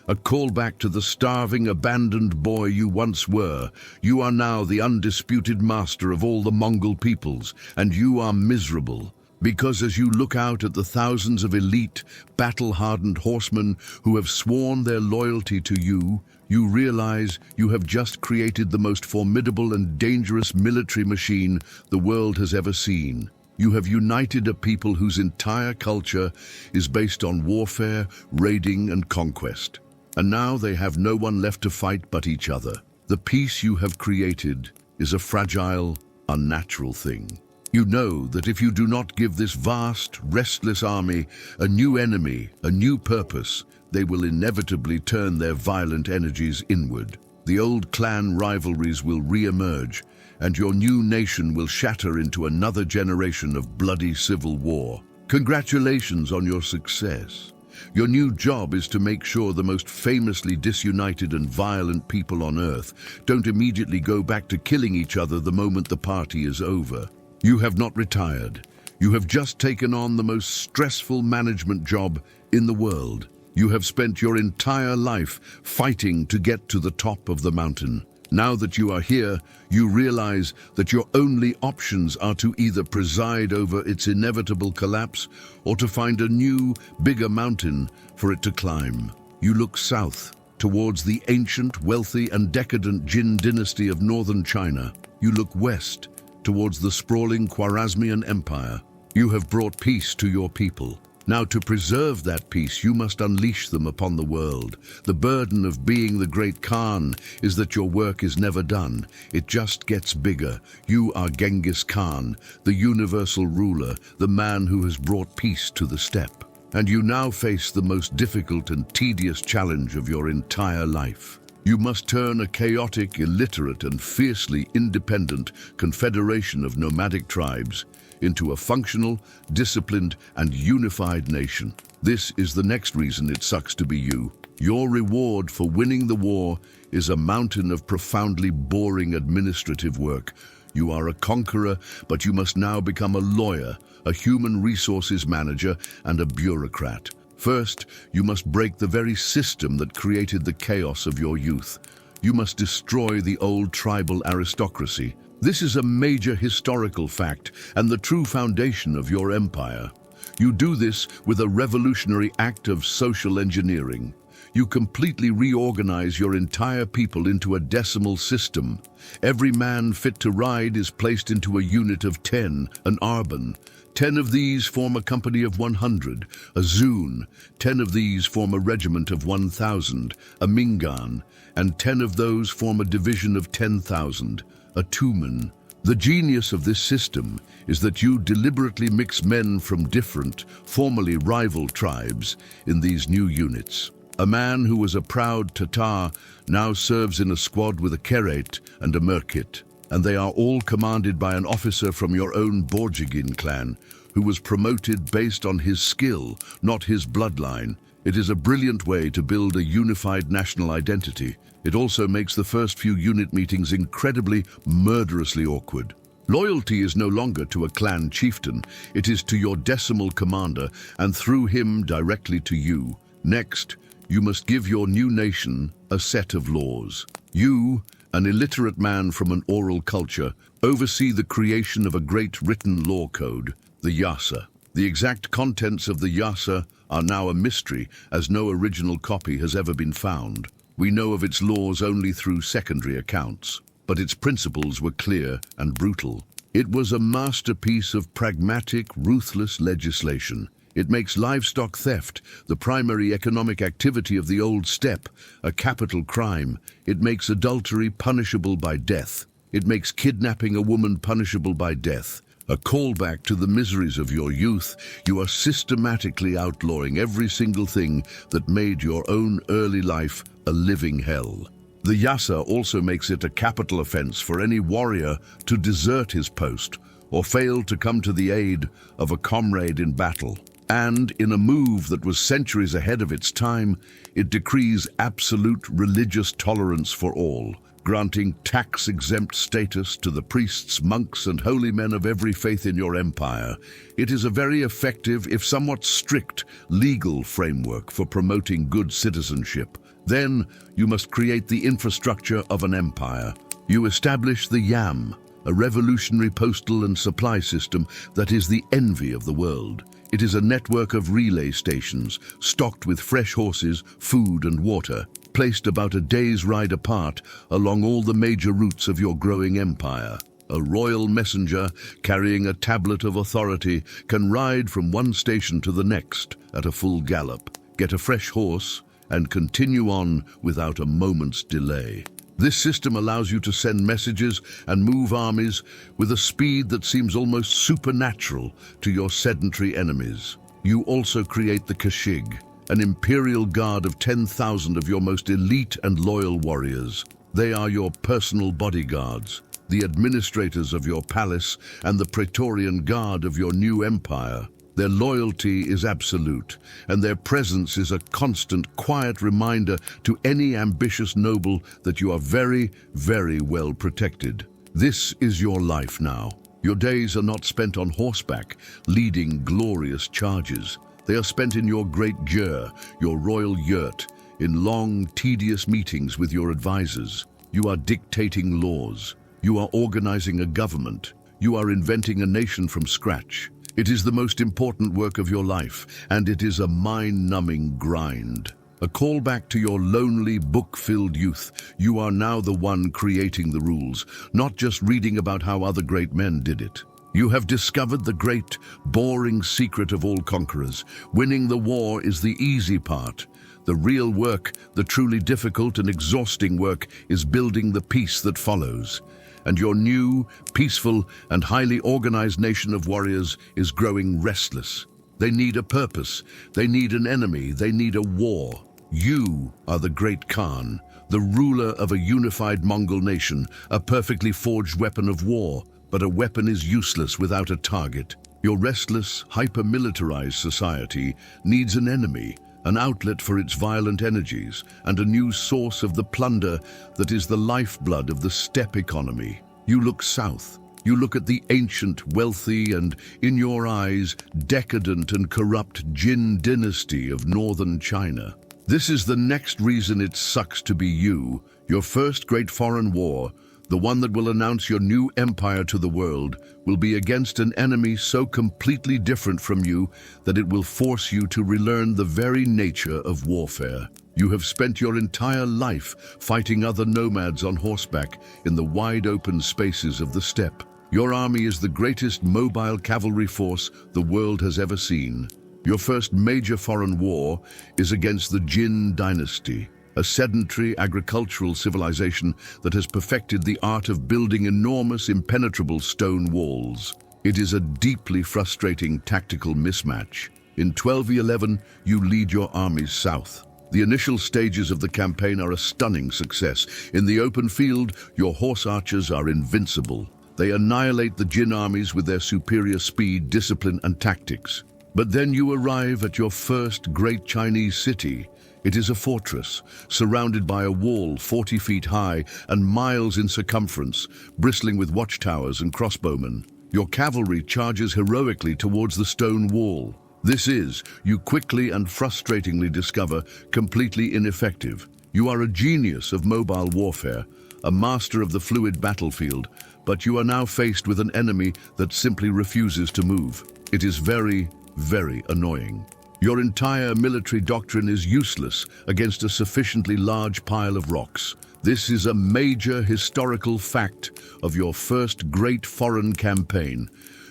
Speaker 1: A callback to the starving, abandoned boy you once were. You are now the undisputed master of all the Mongol peoples, and you are miserable. Because as you look out at the thousands of elite, battle-hardened horsemen who have sworn their loyalty to you, you realize you have just created the most formidable and dangerous military machine the world has ever seen. You have united a people whose entire culture is based on warfare, raiding, and conquest. And now they have no one left to fight but each other. The peace you have created is a fragile, unnatural thing. You know that if you do not give this vast, restless army a new enemy, a new purpose, they will inevitably turn their violent energies inward. The old clan rivalries will re-emerge, and your new nation will shatter into another generation of bloody civil war. Congratulations on your success. Your new job is to make sure the most famously disunited and violent people on Earth don't immediately go back to killing each other the moment the party is over. You have not retired. You have just taken on the most stressful management job in the world. You have spent your entire life fighting to get to the top of the mountain. Now that you are here, you realize that your only options are to either preside over its inevitable collapse or to find a new, bigger mountain for it to climb. You look south, towards the ancient, wealthy, and decadent Jin dynasty of northern China. You look west, towards the sprawling Khwarezmian Empire. You have brought peace to your people. Now, to preserve that peace, you must unleash them upon the world. The burden of being the great Khan is that your work is never done. It just gets bigger. You are Genghis Khan, the universal ruler, the man who has brought peace to the steppe. And you now face the most difficult and tedious challenge of your entire life. You must turn a chaotic, illiterate, and fiercely independent confederation of nomadic tribes into a functional, disciplined, and unified nation. This is the next reason it sucks to be you. Your reward for winning the war is a mountain of profoundly boring administrative work. You are a conqueror, but you must now become a lawyer, a human resources manager, and a bureaucrat. First, you must break the very system that created the chaos of your youth. You must destroy the old tribal aristocracy. This is a major historical fact and the true foundation of your empire. You do this with a revolutionary act of social engineering. You completely reorganize your entire people into a decimal system. Every man fit to ride is placed into a unit of 10, an arban. 10 of these form a company of 100, a zun. 10 of these form a regiment of 1,000, a mingan. And 10 of those form a division of 10,000, a tumen. The genius of this system is that you deliberately mix men from different, formerly rival tribes in these new units. A man who was a proud Tatar now serves in a squad with a Keret and a Merkit, and they are all commanded by an officer from your own Borjigin clan, who was promoted based on his skill, not his bloodline. It is a brilliant way to build a unified national identity. It also makes the first few unit meetings incredibly, murderously awkward. Loyalty is no longer to a clan chieftain, it is to your decimal commander, and through him directly to you. Next, you must give your new nation a set of laws. You, an illiterate man from an oral culture, oversee the creation of a great written law code, the Yassa. The exact contents of the Yassa are now a mystery, as no original copy has ever been found. We know of its laws only through secondary accounts, but its principles were clear and brutal. It was a masterpiece of pragmatic, ruthless legislation. It makes livestock theft, the primary economic activity of the old steppe, a capital crime. It makes adultery punishable by death. It makes kidnapping a woman punishable by death. A callback to the miseries of your youth, you are systematically outlawing every single thing that made your own early life a living hell. The Yassa also makes it a capital offense for any warrior to desert his post or fail to come to the aid of a comrade in battle. And in a move that was centuries ahead of its time, it decrees absolute religious tolerance for all, granting tax-exempt status to the priests, monks, and holy men of every faith in your empire. It is a very effective, if somewhat strict, legal framework for promoting good citizenship. Then, you must create the infrastructure of an empire. You establish the Yam, a revolutionary postal and supply system that is the envy of the world. It is a network of relay stations, stocked with fresh horses, food, and water, placed about a day's ride apart along all the major routes of your growing empire. A royal messenger carrying a tablet of authority can ride from one station to the next at a full gallop, get a fresh horse, and continue on without a moment's delay. This system allows you to send messages and move armies with a speed that seems almost supernatural to your sedentary enemies. You also create the Kashig, an imperial guard of 10,000 of your most elite and loyal warriors. They are your personal bodyguards, the administrators of your palace, and the Praetorian Guard of your new empire. Their loyalty is absolute, and their presence is a constant, quiet reminder to any ambitious noble that you are very, very well protected. This is your life now. Your days are not spent on horseback, leading glorious charges. They are spent in your great ger, your royal yurt, in long, tedious meetings with your advisors. You are dictating laws. You are organizing a government. You are inventing a nation from scratch. It is the most important work of your life, and it is a mind-numbing grind. A callback to your lonely, book-filled youth. You are now the one creating the rules, not just reading about how other great men did it. You have discovered the great, boring secret of all conquerors. Winning the war is the easy part. The real work, the truly difficult and exhausting work, is building the peace that follows. And your new, peaceful, and highly organized nation of warriors is growing restless. They need a purpose. They need an enemy. They need a war. You are the great Khan, the ruler of a unified Mongol nation, a perfectly forged weapon of war. But a weapon is useless without a target. Your restless, hyper-militarized society needs an enemy, an outlet for its violent energies, and a new source of the plunder that is the lifeblood of the steppe economy. You look south. You look at the ancient, wealthy, and, in your eyes, decadent and corrupt Jin dynasty of northern China. This is the next reason it sucks to be you, your first great foreign war, the one that will announce your new empire to the world, will be against an enemy so completely different from you that it will force you to relearn the very nature of warfare. You have spent your entire life fighting other nomads on horseback in the wide open spaces of the steppe. Your army is the greatest mobile cavalry force the world has ever seen. Your first major foreign war is against the Jin dynasty, a sedentary agricultural civilization that has perfected the art of building enormous, impenetrable stone walls. It is a deeply frustrating tactical mismatch. In 1211, you lead your armies south. The initial stages of the campaign are a stunning success. In the open field, your horse archers are invincible. They annihilate the Jin armies with their superior speed, discipline, and tactics. But then you arrive at your first great Chinese city. It is a fortress, surrounded by a wall 40 feet high and miles in circumference, bristling with watchtowers and crossbowmen. Your cavalry charges heroically towards the stone wall. This is, you quickly and frustratingly discover, completely ineffective. You are a genius of mobile warfare, a master of the fluid battlefield, but you are now faced with an enemy that simply refuses to move. It is very, very annoying. Your entire military doctrine is useless against a sufficiently large pile of rocks. This is a major historical fact of your first great foreign campaign.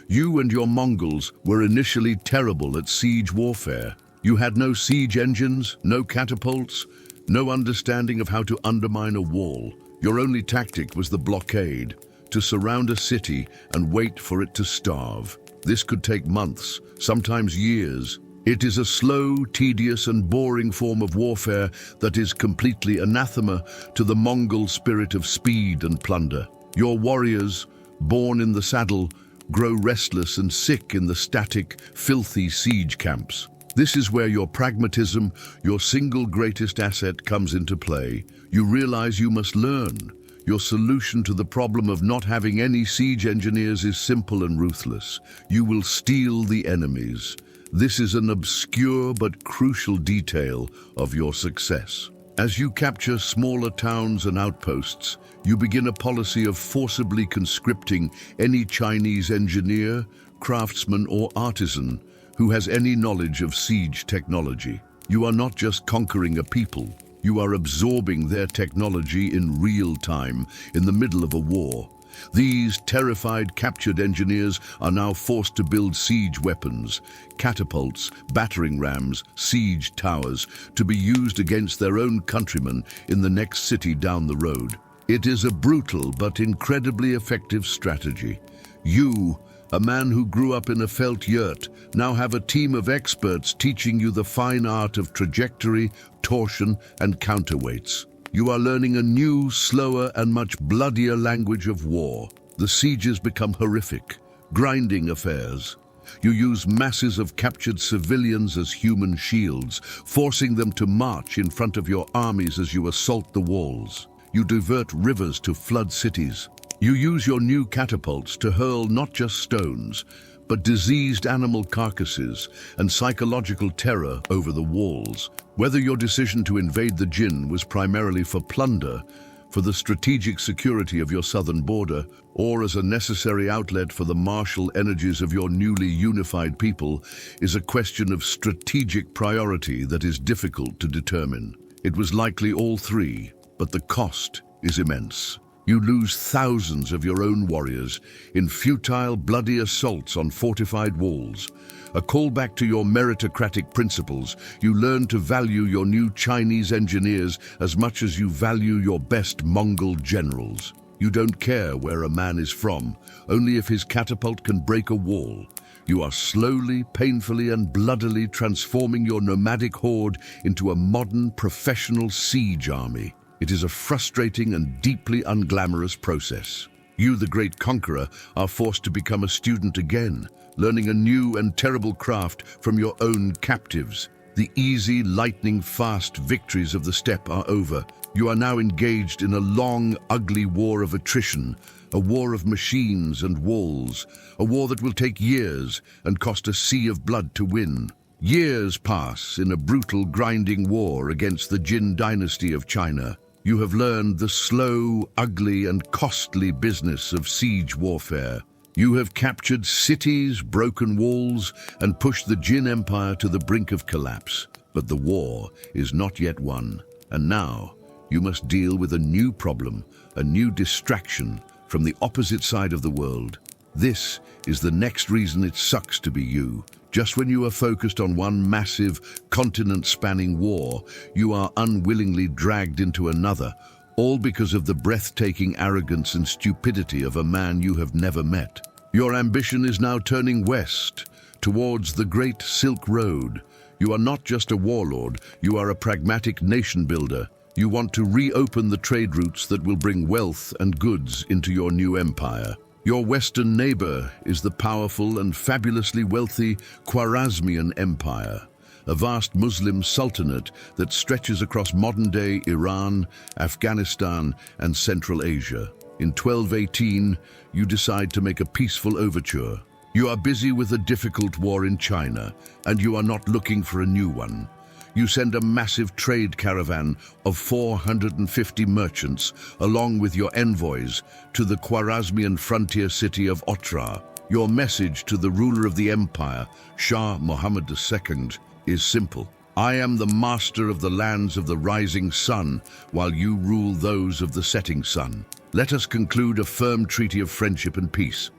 Speaker 1: You and your Mongols were initially terrible at siege warfare. You had no siege engines, no catapults, no understanding of how to undermine a wall. Your only tactic was the blockade, to surround a city and wait for it to starve. This could take months, sometimes years. It is a slow, tedious, and boring form of warfare that is completely anathema to the Mongol spirit of speed and plunder. Your warriors, born in the saddle, grow restless and sick in the static, filthy siege camps. This is where your pragmatism, your single greatest asset, comes into play. You realize you must learn. Your solution to the problem of not having any siege engineers is simple and ruthless. You will steal the enemies. This is an obscure but crucial detail of your success. As you capture smaller towns and outposts, you begin a policy of forcibly conscripting any Chinese engineer, craftsman, or artisan who has any knowledge of siege technology. You are not just conquering a people, you are absorbing their technology in real time, in the middle of a war. These terrified, captured engineers are now forced to build siege weapons, catapults, battering rams, siege towers, to be used against their own countrymen in the next city down the road. It is a brutal but incredibly effective strategy. You, a man who grew up in a felt yurt, now have a team of experts teaching you the fine art of trajectory, torsion, and counterweights. You are learning a new, slower, and much bloodier language of war. The sieges become horrific, grinding affairs. You use masses of captured civilians as human shields, forcing them to march in front of your armies as you assault the walls. You divert rivers to flood cities. You use your new catapults to hurl not just stones, but diseased animal carcasses and psychological terror over the walls. Whether your decision to invade the Jin was primarily for plunder, for the strategic security of your southern border, or as a necessary outlet for the martial energies of your newly unified people, is a question of strategic priority that is difficult to determine. It was likely all three, but the cost is immense. You lose thousands of your own warriors in futile, bloody assaults on fortified walls. A callback to your meritocratic principles, you learn to value your new Chinese engineers as much as you value your best Mongol generals. You don't care where a man is from, only if his catapult can break a wall. You are slowly, painfully, and bloodily transforming your nomadic horde into a modern, professional siege army. It is a frustrating and deeply unglamorous process. You, the great conqueror, are forced to become a student again, learning a new and terrible craft from your own captives. The easy, lightning-fast victories of the steppe are over. You are now engaged in a long, ugly war of attrition, a war of machines and walls, a war that will take years and cost a sea of blood to win. Years pass in a brutal, grinding war against the Jin dynasty of China. You have learned the slow, ugly, and costly business of siege warfare. You have captured cities, broken walls, and pushed the Jin Empire to the brink of collapse. But the war is not yet won, and now you must deal with a new problem, a new distraction from the opposite side of the world. This is the next reason it sucks to be you. Just when you are focused on one massive, continent-spanning war, you are unwillingly dragged into another, all because of the breathtaking arrogance and stupidity of a man you have never met. Your ambition is now turning west, towards the Great Silk Road. You are not just a warlord, you are a pragmatic nation builder. You want to reopen the trade routes that will bring wealth and goods into your new empire. Your western neighbor is the powerful and fabulously wealthy Khwarezmian Empire, a vast Muslim sultanate that stretches across modern-day Iran, Afghanistan, and Central Asia. In 1218, you decide to make a peaceful overture. You are busy with a difficult war in China, and you are not looking for a new one. You send a massive trade caravan of 450 merchants, along with your envoys, to the Khwarezmian frontier city of Otrar. Your message to the ruler of the empire, Shah Muhammad II, is simple. I am the master of the lands of the rising sun, while you rule those of the setting sun. Let us conclude a firm treaty of friendship and peace.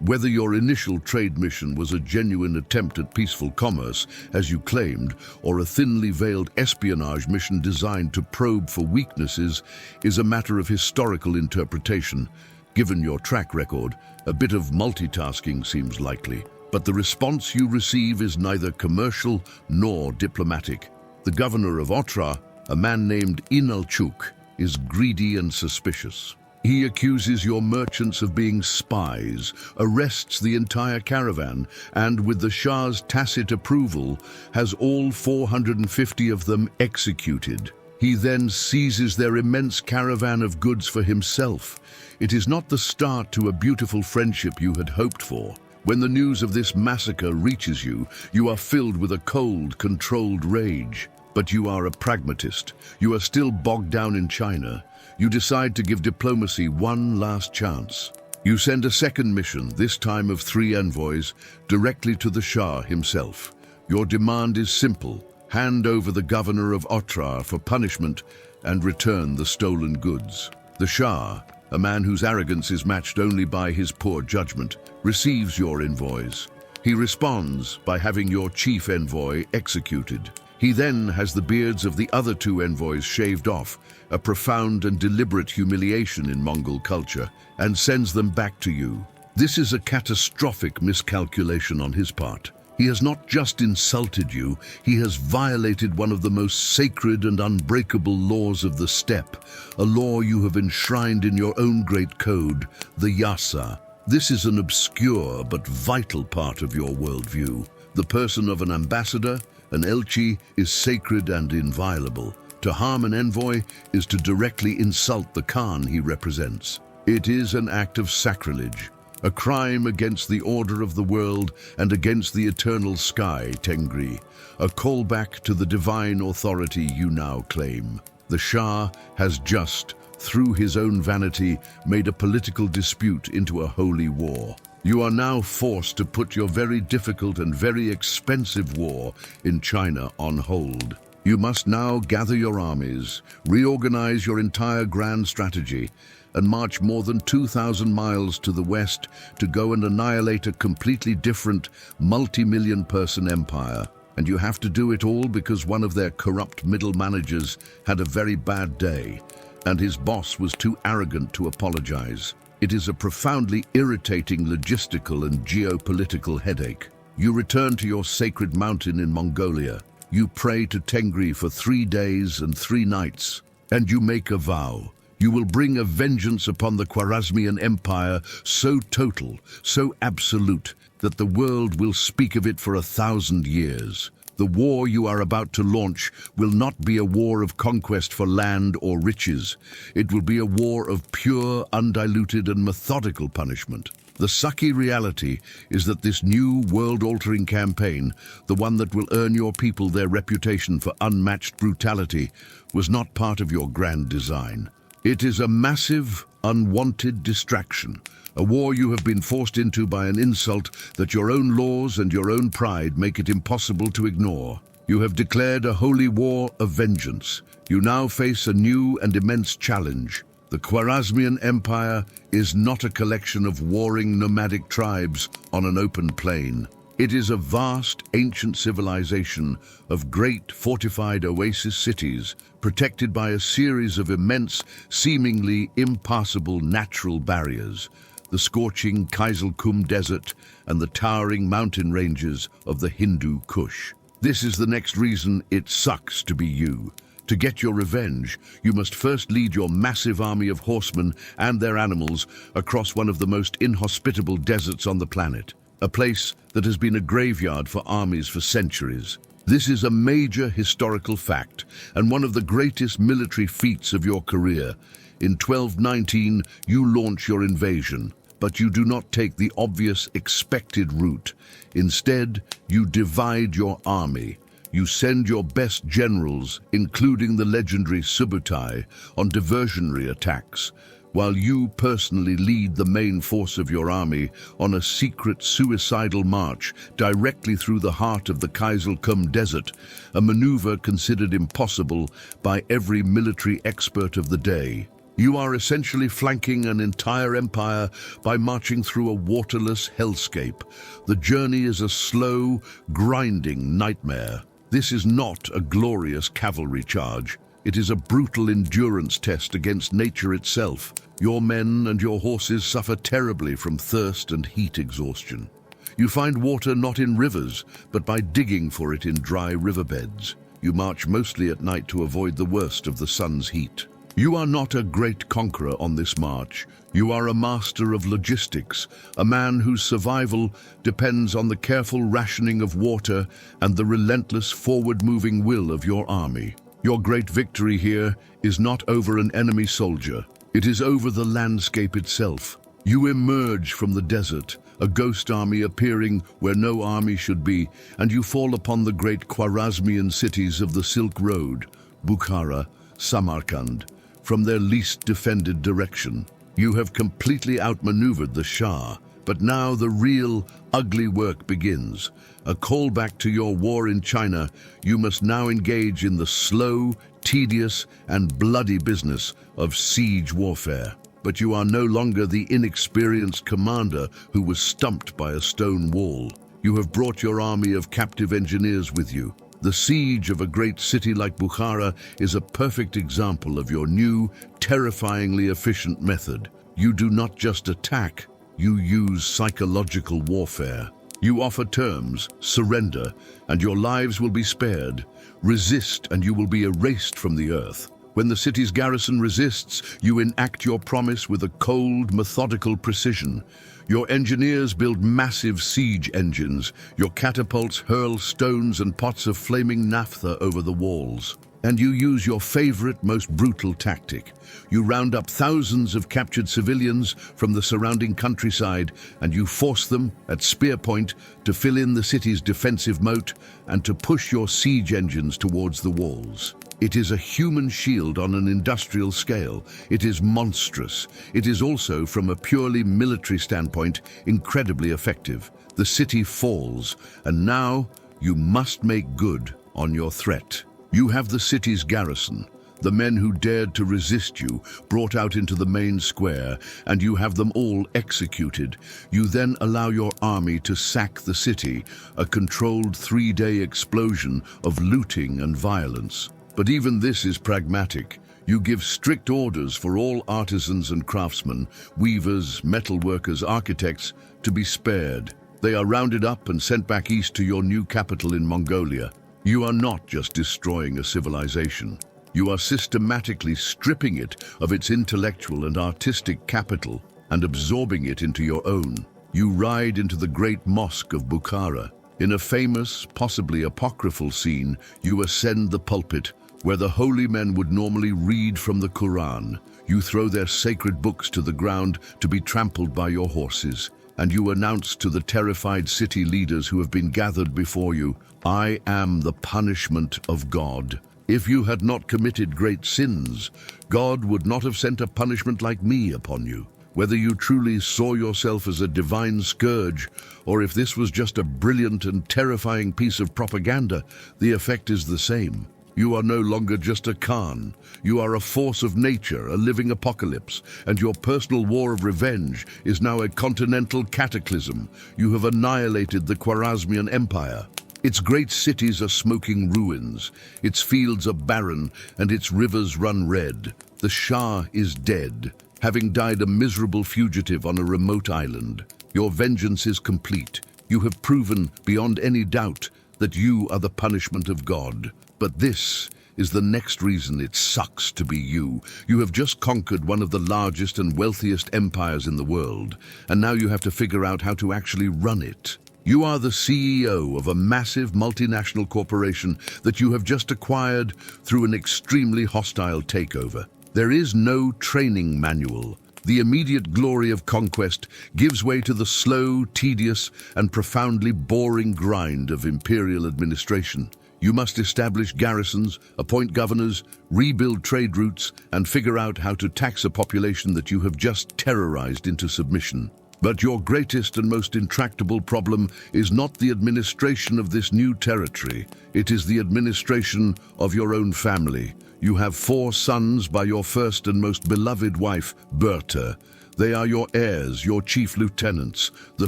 Speaker 1: Whether your initial trade mission was a genuine attempt at peaceful commerce, as you claimed, or a thinly veiled espionage mission designed to probe for weaknesses, is a matter of historical interpretation. Given your track record, a bit of multitasking seems likely. But the response you receive is neither commercial nor diplomatic. The governor of Otrar, a man named Inalchuk, is greedy and suspicious. He accuses your merchants of being spies, arrests the entire caravan, and with the Shah's tacit approval, has all 450 of them executed. He then seizes their immense caravan of goods for himself. It is not the start to a beautiful friendship you had hoped for. When the news of this massacre reaches you, you are filled with a cold, controlled rage. But you are a pragmatist. You are still bogged down in China. You decide to give diplomacy one last chance. You send a second mission, this time of 3 envoys, directly to the Shah himself. Your demand is simple. Hand over the governor of Otrar for punishment and return the stolen goods. The Shah, a man whose arrogance is matched only by his poor judgment, receives your envoys. He responds by having your chief envoy executed. He then has the beards of the other 2 envoys shaved off, a profound and deliberate humiliation in Mongol culture, and sends them back to you. This is a catastrophic miscalculation on his part. He has not just insulted you, he has violated one of the most sacred and unbreakable laws of the steppe, a law you have enshrined in your own great code, the Yassa. This is an obscure but vital part of your worldview. The person of an ambassador, an elchi, is sacred and inviolable. To harm an envoy is to directly insult the Khan he represents. It is an act of sacrilege, a crime against the order of the world and against the eternal sky, Tengri, a callback to the divine authority you now claim. The Shah has just, through his own vanity, made a political dispute into a holy war. You are now forced to put your very difficult and very expensive war in China on hold. You must now gather your armies, reorganize your entire grand strategy, and march more than 2,000 miles to the west to go and annihilate a completely different, multi-million-person empire. And you have to do it all because one of their corrupt middle managers had a very bad day, and his boss was too arrogant to apologize. It is a profoundly irritating logistical and geopolitical headache. You return to your sacred mountain in Mongolia. You pray to Tengri for 3 days and 3 nights, and you make a vow. You will bring a vengeance upon the Khwarezmian Empire so total, so absolute, that the world will speak of it for 1,000 years. The war you are about to launch will not be a war of conquest for land or riches. It will be a war of pure, undiluted and methodical punishment. The sucky reality is that this new world-altering campaign, the one that will earn your people their reputation for unmatched brutality, was not part of your grand design. It is a massive, unwanted distraction, a war you have been forced into by an insult that your own laws and your own pride make it impossible to ignore. You have declared a holy war of vengeance. You now face a new and immense challenge. The Khwarezmian Empire is not a collection of warring nomadic tribes on an open plain. It is a vast, ancient civilization of great fortified oasis cities, protected by a series of immense, seemingly impassable natural barriers. The scorching Kaiselkum Desert and the towering mountain ranges of the Hindu Kush. This is the next reason it sucks to be you. To get your revenge, you must first lead your massive army of horsemen and their animals across one of the most inhospitable deserts on the planet, a place that has been a graveyard for armies for centuries. This is a major historical fact and one of the greatest military feats of your career. In 1219, you launch your invasion, but you do not take the obvious expected route. Instead, you divide your army. You send your best generals, including the legendary Subutai, on diversionary attacks, while you personally lead the main force of your army on a secret suicidal march directly through the heart of the Kaiselkum Desert, a maneuver considered impossible by every military expert of the day. You are essentially flanking an entire empire by marching through a waterless hellscape. The journey is a slow, grinding nightmare. This is not a glorious cavalry charge. It is a brutal endurance test against nature itself. Your men and your horses suffer terribly from thirst and heat exhaustion. You find water not in rivers, but by digging for it in dry riverbeds. You march mostly at night to avoid the worst of the sun's heat. You are not a great conqueror on this march. You are a master of logistics, a man whose survival depends on the careful rationing of water and the relentless forward-moving will of your army. Your great victory here is not over an enemy soldier. It is over the landscape itself. You emerge from the desert, a ghost army appearing where no army should be, and you fall upon the great Khwarezmian cities of the Silk Road, Bukhara, Samarkand, from their least defended direction. You have completely outmaneuvered the Shah, but now the real, ugly work begins. A callback to your war in China, you must now engage in the slow, tedious, and bloody business of siege warfare. But you are no longer the inexperienced commander who was stumped by a stone wall. You have brought your army of captive engineers with you. The siege of a great city like Bukhara is a perfect example of your new, terrifyingly efficient method. You do not just attack, you use psychological warfare. You offer terms, surrender, and your lives will be spared. Resist, and you will be erased from the earth. When the city's garrison resists, you enact your promise with a cold, methodical precision. Your engineers build massive siege engines. Your catapults hurl stones and pots of flaming naphtha over the walls. And you use your favorite, most brutal tactic. You round up thousands of captured civilians from the surrounding countryside, and you force them, at spear point, to fill in the city's defensive moat and to push your siege engines towards the walls. It is a human shield on an industrial scale. It is monstrous. It is also, from a purely military standpoint, incredibly effective. The city falls, and now you must make good on your threat. You have the city's garrison, the men who dared to resist you, brought out into the main square, and you have them all executed. You then allow your army to sack the city, a controlled 3-day explosion of looting and violence. But even this is pragmatic. You give strict orders for all artisans and craftsmen, weavers, metalworkers, architects, to be spared. They are rounded up and sent back east to your new capital in Mongolia. You are not just destroying a civilization. You are systematically stripping it of its intellectual and artistic capital and absorbing it into your own. You ride into the great mosque of Bukhara. In a famous, possibly apocryphal scene, you ascend the pulpit, where the holy men would normally read from the Quran. You throw their sacred books to the ground to be trampled by your horses, and you announce to the terrified city leaders who have been gathered before you, "I am the punishment of God. If you had not committed great sins, God would not have sent a punishment like me upon you." Whether you truly saw yourself as a divine scourge, or if this was just a brilliant and terrifying piece of propaganda, the effect is the same. You are no longer just a Khan. You are a force of nature, a living apocalypse, and your personal war of revenge is now a continental cataclysm. You have annihilated the Khwarezmian Empire. Its great cities are smoking ruins, its fields are barren, and its rivers run red. The Shah is dead, having died a miserable fugitive on a remote island. Your vengeance is complete. You have proven, beyond any doubt, that you are the punishment of God. But this is the next reason it sucks to be you. You have just conquered one of the largest and wealthiest empires in the world, and now you have to figure out how to actually run it. You are the CEO of a massive multinational corporation that you have just acquired through an extremely hostile takeover. There is no training manual. The immediate glory of conquest gives way to the slow, tedious, and profoundly boring grind of imperial administration. You must establish garrisons, appoint governors, rebuild trade routes, and figure out how to tax a population that you have just terrorized into submission. But your greatest and most intractable problem is not the administration of this new territory. It is the administration of your own family. You have 4 sons by your first and most beloved wife, Börte. They are your heirs, your chief lieutenants, the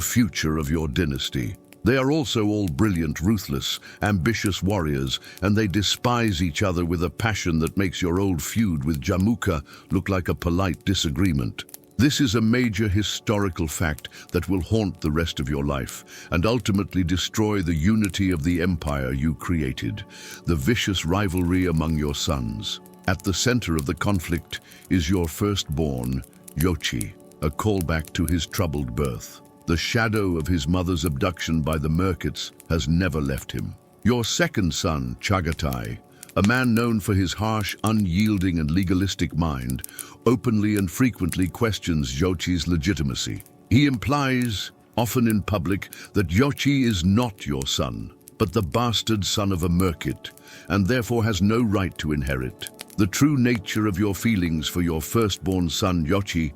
Speaker 1: future of your dynasty. They are also all brilliant, ruthless, ambitious warriors, and they despise each other with a passion that makes your old feud with Jamukha look like a polite disagreement. This is a major historical fact that will haunt the rest of your life and ultimately destroy the unity of the empire you created, the vicious rivalry among your sons. At the center of the conflict is your firstborn, Yochi, a callback to his troubled birth. The shadow of his mother's abduction by the Merkits has never left him. Your second son, Chagatai, a man known for his harsh, unyielding and legalistic mind, openly and frequently questions Yochi's legitimacy. He implies, often in public, that Yochi is not your son, but the bastard son of a Merkit, and therefore has no right to inherit. The true nature of your feelings for your firstborn son, Yochi,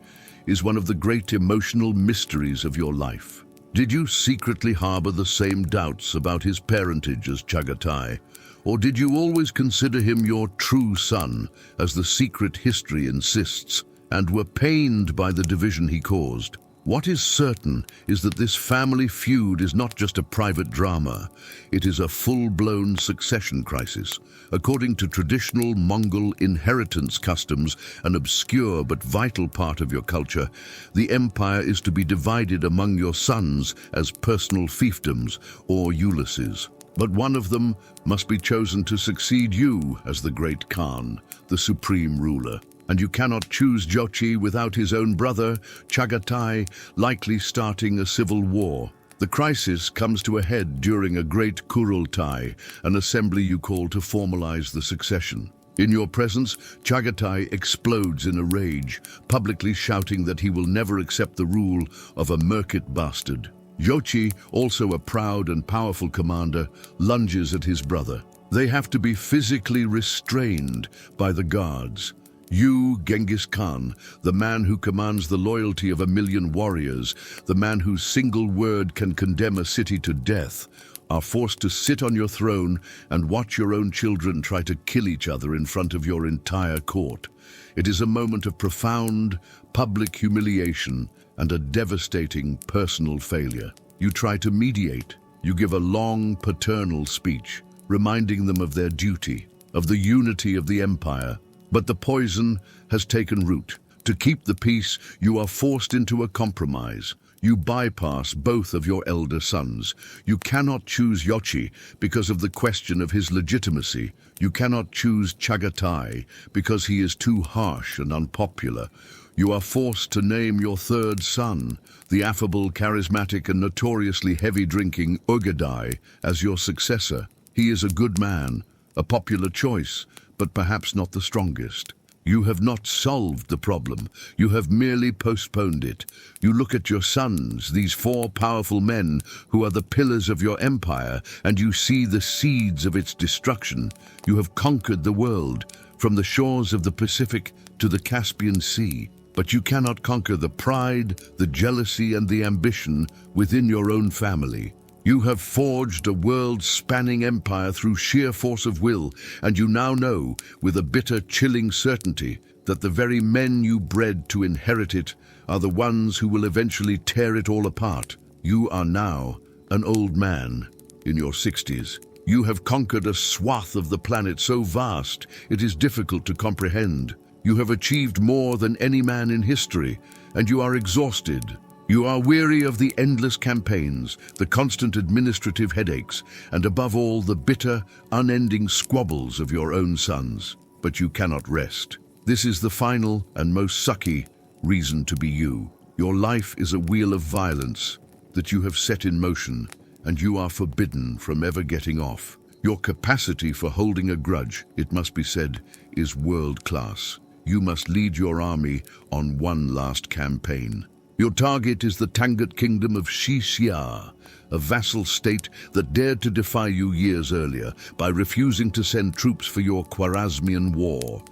Speaker 1: is one of the great emotional mysteries of your life. Did you secretly harbor the same doubts about his parentage as Chagatai? Or did you always consider him your true son, as the secret history insists, and were pained by the division he caused? What is certain is that this family feud is not just a private drama. It is a full-blown succession crisis. According to traditional Mongol inheritance customs, an obscure but vital part of your culture, the empire is to be divided among your sons as personal fiefdoms or uluses. But one of them must be chosen to succeed you as the great Khan, the supreme ruler. And you cannot choose Yochi without his own brother, Chagatai, likely starting a civil war. The crisis comes to a head during a great Kurultai, an assembly you call to formalize the succession. In your presence, Chagatai explodes in a rage, publicly shouting that he will never accept the rule of a Merkit bastard. Yochi, also a proud and powerful commander, lunges at his brother. They have to be physically restrained by the guards. You, Genghis Khan, the man who commands the loyalty of 1,000,000 warriors, the man whose single word can condemn a city to death, are forced to sit on your throne and watch your own children try to kill each other in front of your entire court. It is a moment of profound public humiliation and a devastating personal failure. You try to mediate. You give a long paternal speech, reminding them of their duty, of the unity of the empire. But the poison has taken root. To keep the peace, you are forced into a compromise. You bypass both of your elder sons. You cannot choose Yochi because of the question of his legitimacy. You cannot choose Chagatai because he is too harsh and unpopular. You are forced to name your third son, the affable, charismatic, and notoriously heavy-drinking Ugadai, as your successor. He is a good man, a popular choice, but perhaps not the strongest. You have not solved the problem. You have merely postponed it. You look at your sons, these 4 powerful men who are the pillars of your empire, and you see the seeds of its destruction. You have conquered the world, from the shores of the Pacific to the Caspian Sea. but you cannot conquer the pride, the jealousy, and the ambition within your own family. You have forged a world-spanning empire through sheer force of will, and you now know, with a bitter, chilling certainty, that the very men you bred to inherit it are the ones who will eventually tear it all apart. You are now an old man in your 60s. You have conquered a swath of the planet so vast it is difficult to comprehend. You have achieved more than any man in history, and you are exhausted. You are weary of the endless campaigns, the constant administrative headaches, and above all, the bitter, unending squabbles of your own sons. But you cannot rest. This is the final and most sucky reason to be you. Your life is a wheel of violence that you have set in motion, and you are forbidden from ever getting off. Your capacity for holding a grudge, it must be said, is world-class. You must lead your army on one last campaign. Your target is the Tangut kingdom of Xixia, a vassal state that dared to defy you years earlier by refusing to send troops for your Khwarezmian war.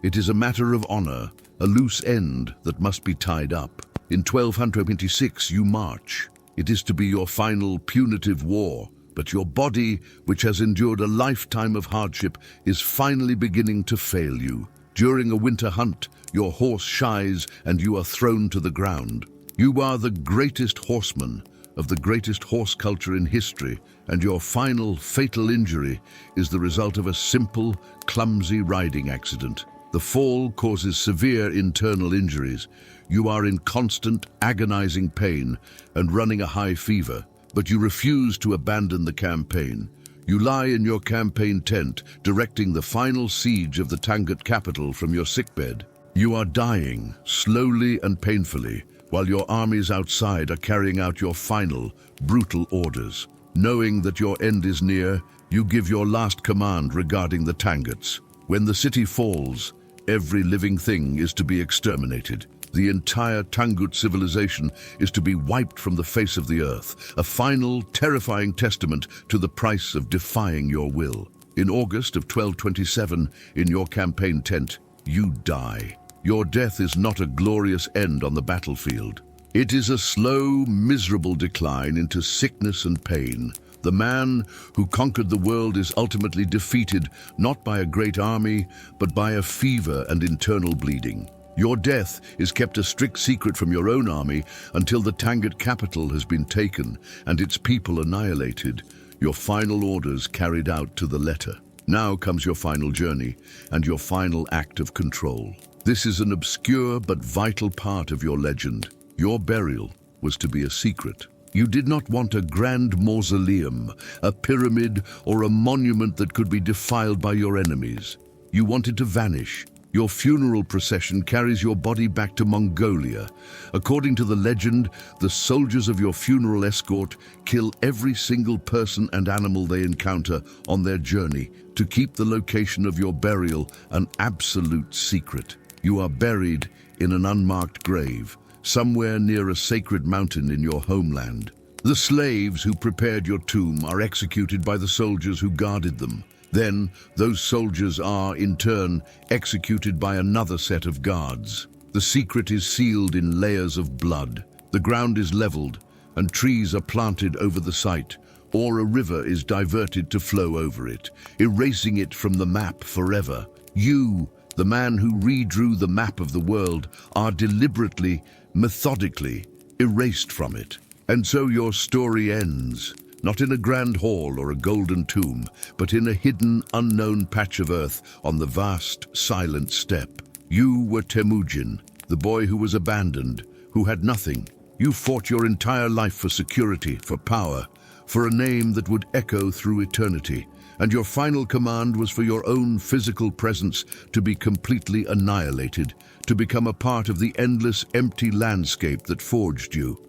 Speaker 1: It is a matter of honor, a loose end that must be tied up. In 1226 you march. It is to be your final punitive war, but your body, which has endured a lifetime of hardship, is finally beginning to fail you. During a winter hunt, your horse shies and you are thrown to the ground. You are the greatest horseman of the greatest horse culture in history, and your final fatal injury is the result of a simple, clumsy riding accident. The fall causes severe internal injuries. You are in constant, agonizing pain and running a high fever, but you refuse to abandon the campaign. You lie in your campaign tent, directing the final siege of the Tangut capital from your sickbed. You are dying, slowly and painfully, while your armies outside are carrying out your final, brutal orders. Knowing that your end is near, you give your last command regarding the Tanguts. When the city falls, every living thing is to be exterminated. The entire Tangut civilization is to be wiped from the face of the earth, a final, terrifying testament to the price of defying your will. In August of 1227, in your campaign tent, you die. Your death is not a glorious end on the battlefield. It is a slow, miserable decline into sickness and pain. The man who conquered the world is ultimately defeated not by a great army, but by a fever and internal bleeding. Your death is kept a strict secret from your own army until the Tangut capital has been taken and its people annihilated, your final orders carried out to the letter. Now comes your final journey and your final act of control. This is an obscure but vital part of your legend. Your burial was to be a secret. You did not want a grand mausoleum, a pyramid, or a monument that could be defiled by your enemies. You wanted to vanish. Your funeral procession carries your body back to Mongolia. According to the legend, the soldiers of your funeral escort kill every single person and animal they encounter on their journey to keep the location of your burial an absolute secret. You are buried in an unmarked grave, somewhere near a sacred mountain in your homeland. The slaves who prepared your tomb are executed by the soldiers who guarded them. Then, those soldiers are, in turn, executed by another set of guards. The secret is sealed in layers of blood. The ground is leveled, and trees are planted over the site, or a river is diverted to flow over it, erasing it from the map forever. You, the man who redrew the map of the world, are deliberately, methodically erased from it. And so your story ends, not in a grand hall or a golden tomb, but in a hidden, unknown patch of earth on the vast, silent steppe. You were Temujin, the boy who was abandoned, who had nothing. You fought your entire life for security, for power, for a name that would echo through eternity. And your final command was for your own physical presence to be completely annihilated, to become a part of the endless, empty landscape that forged you.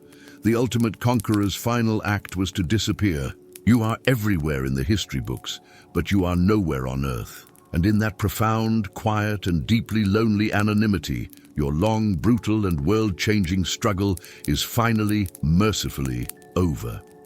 Speaker 1: The ultimate conqueror's final act was to disappear. You are everywhere in the history books, but you are nowhere on Earth. And in that profound, quiet, and deeply lonely anonymity, your long, brutal, and world-changing struggle is finally, mercifully over.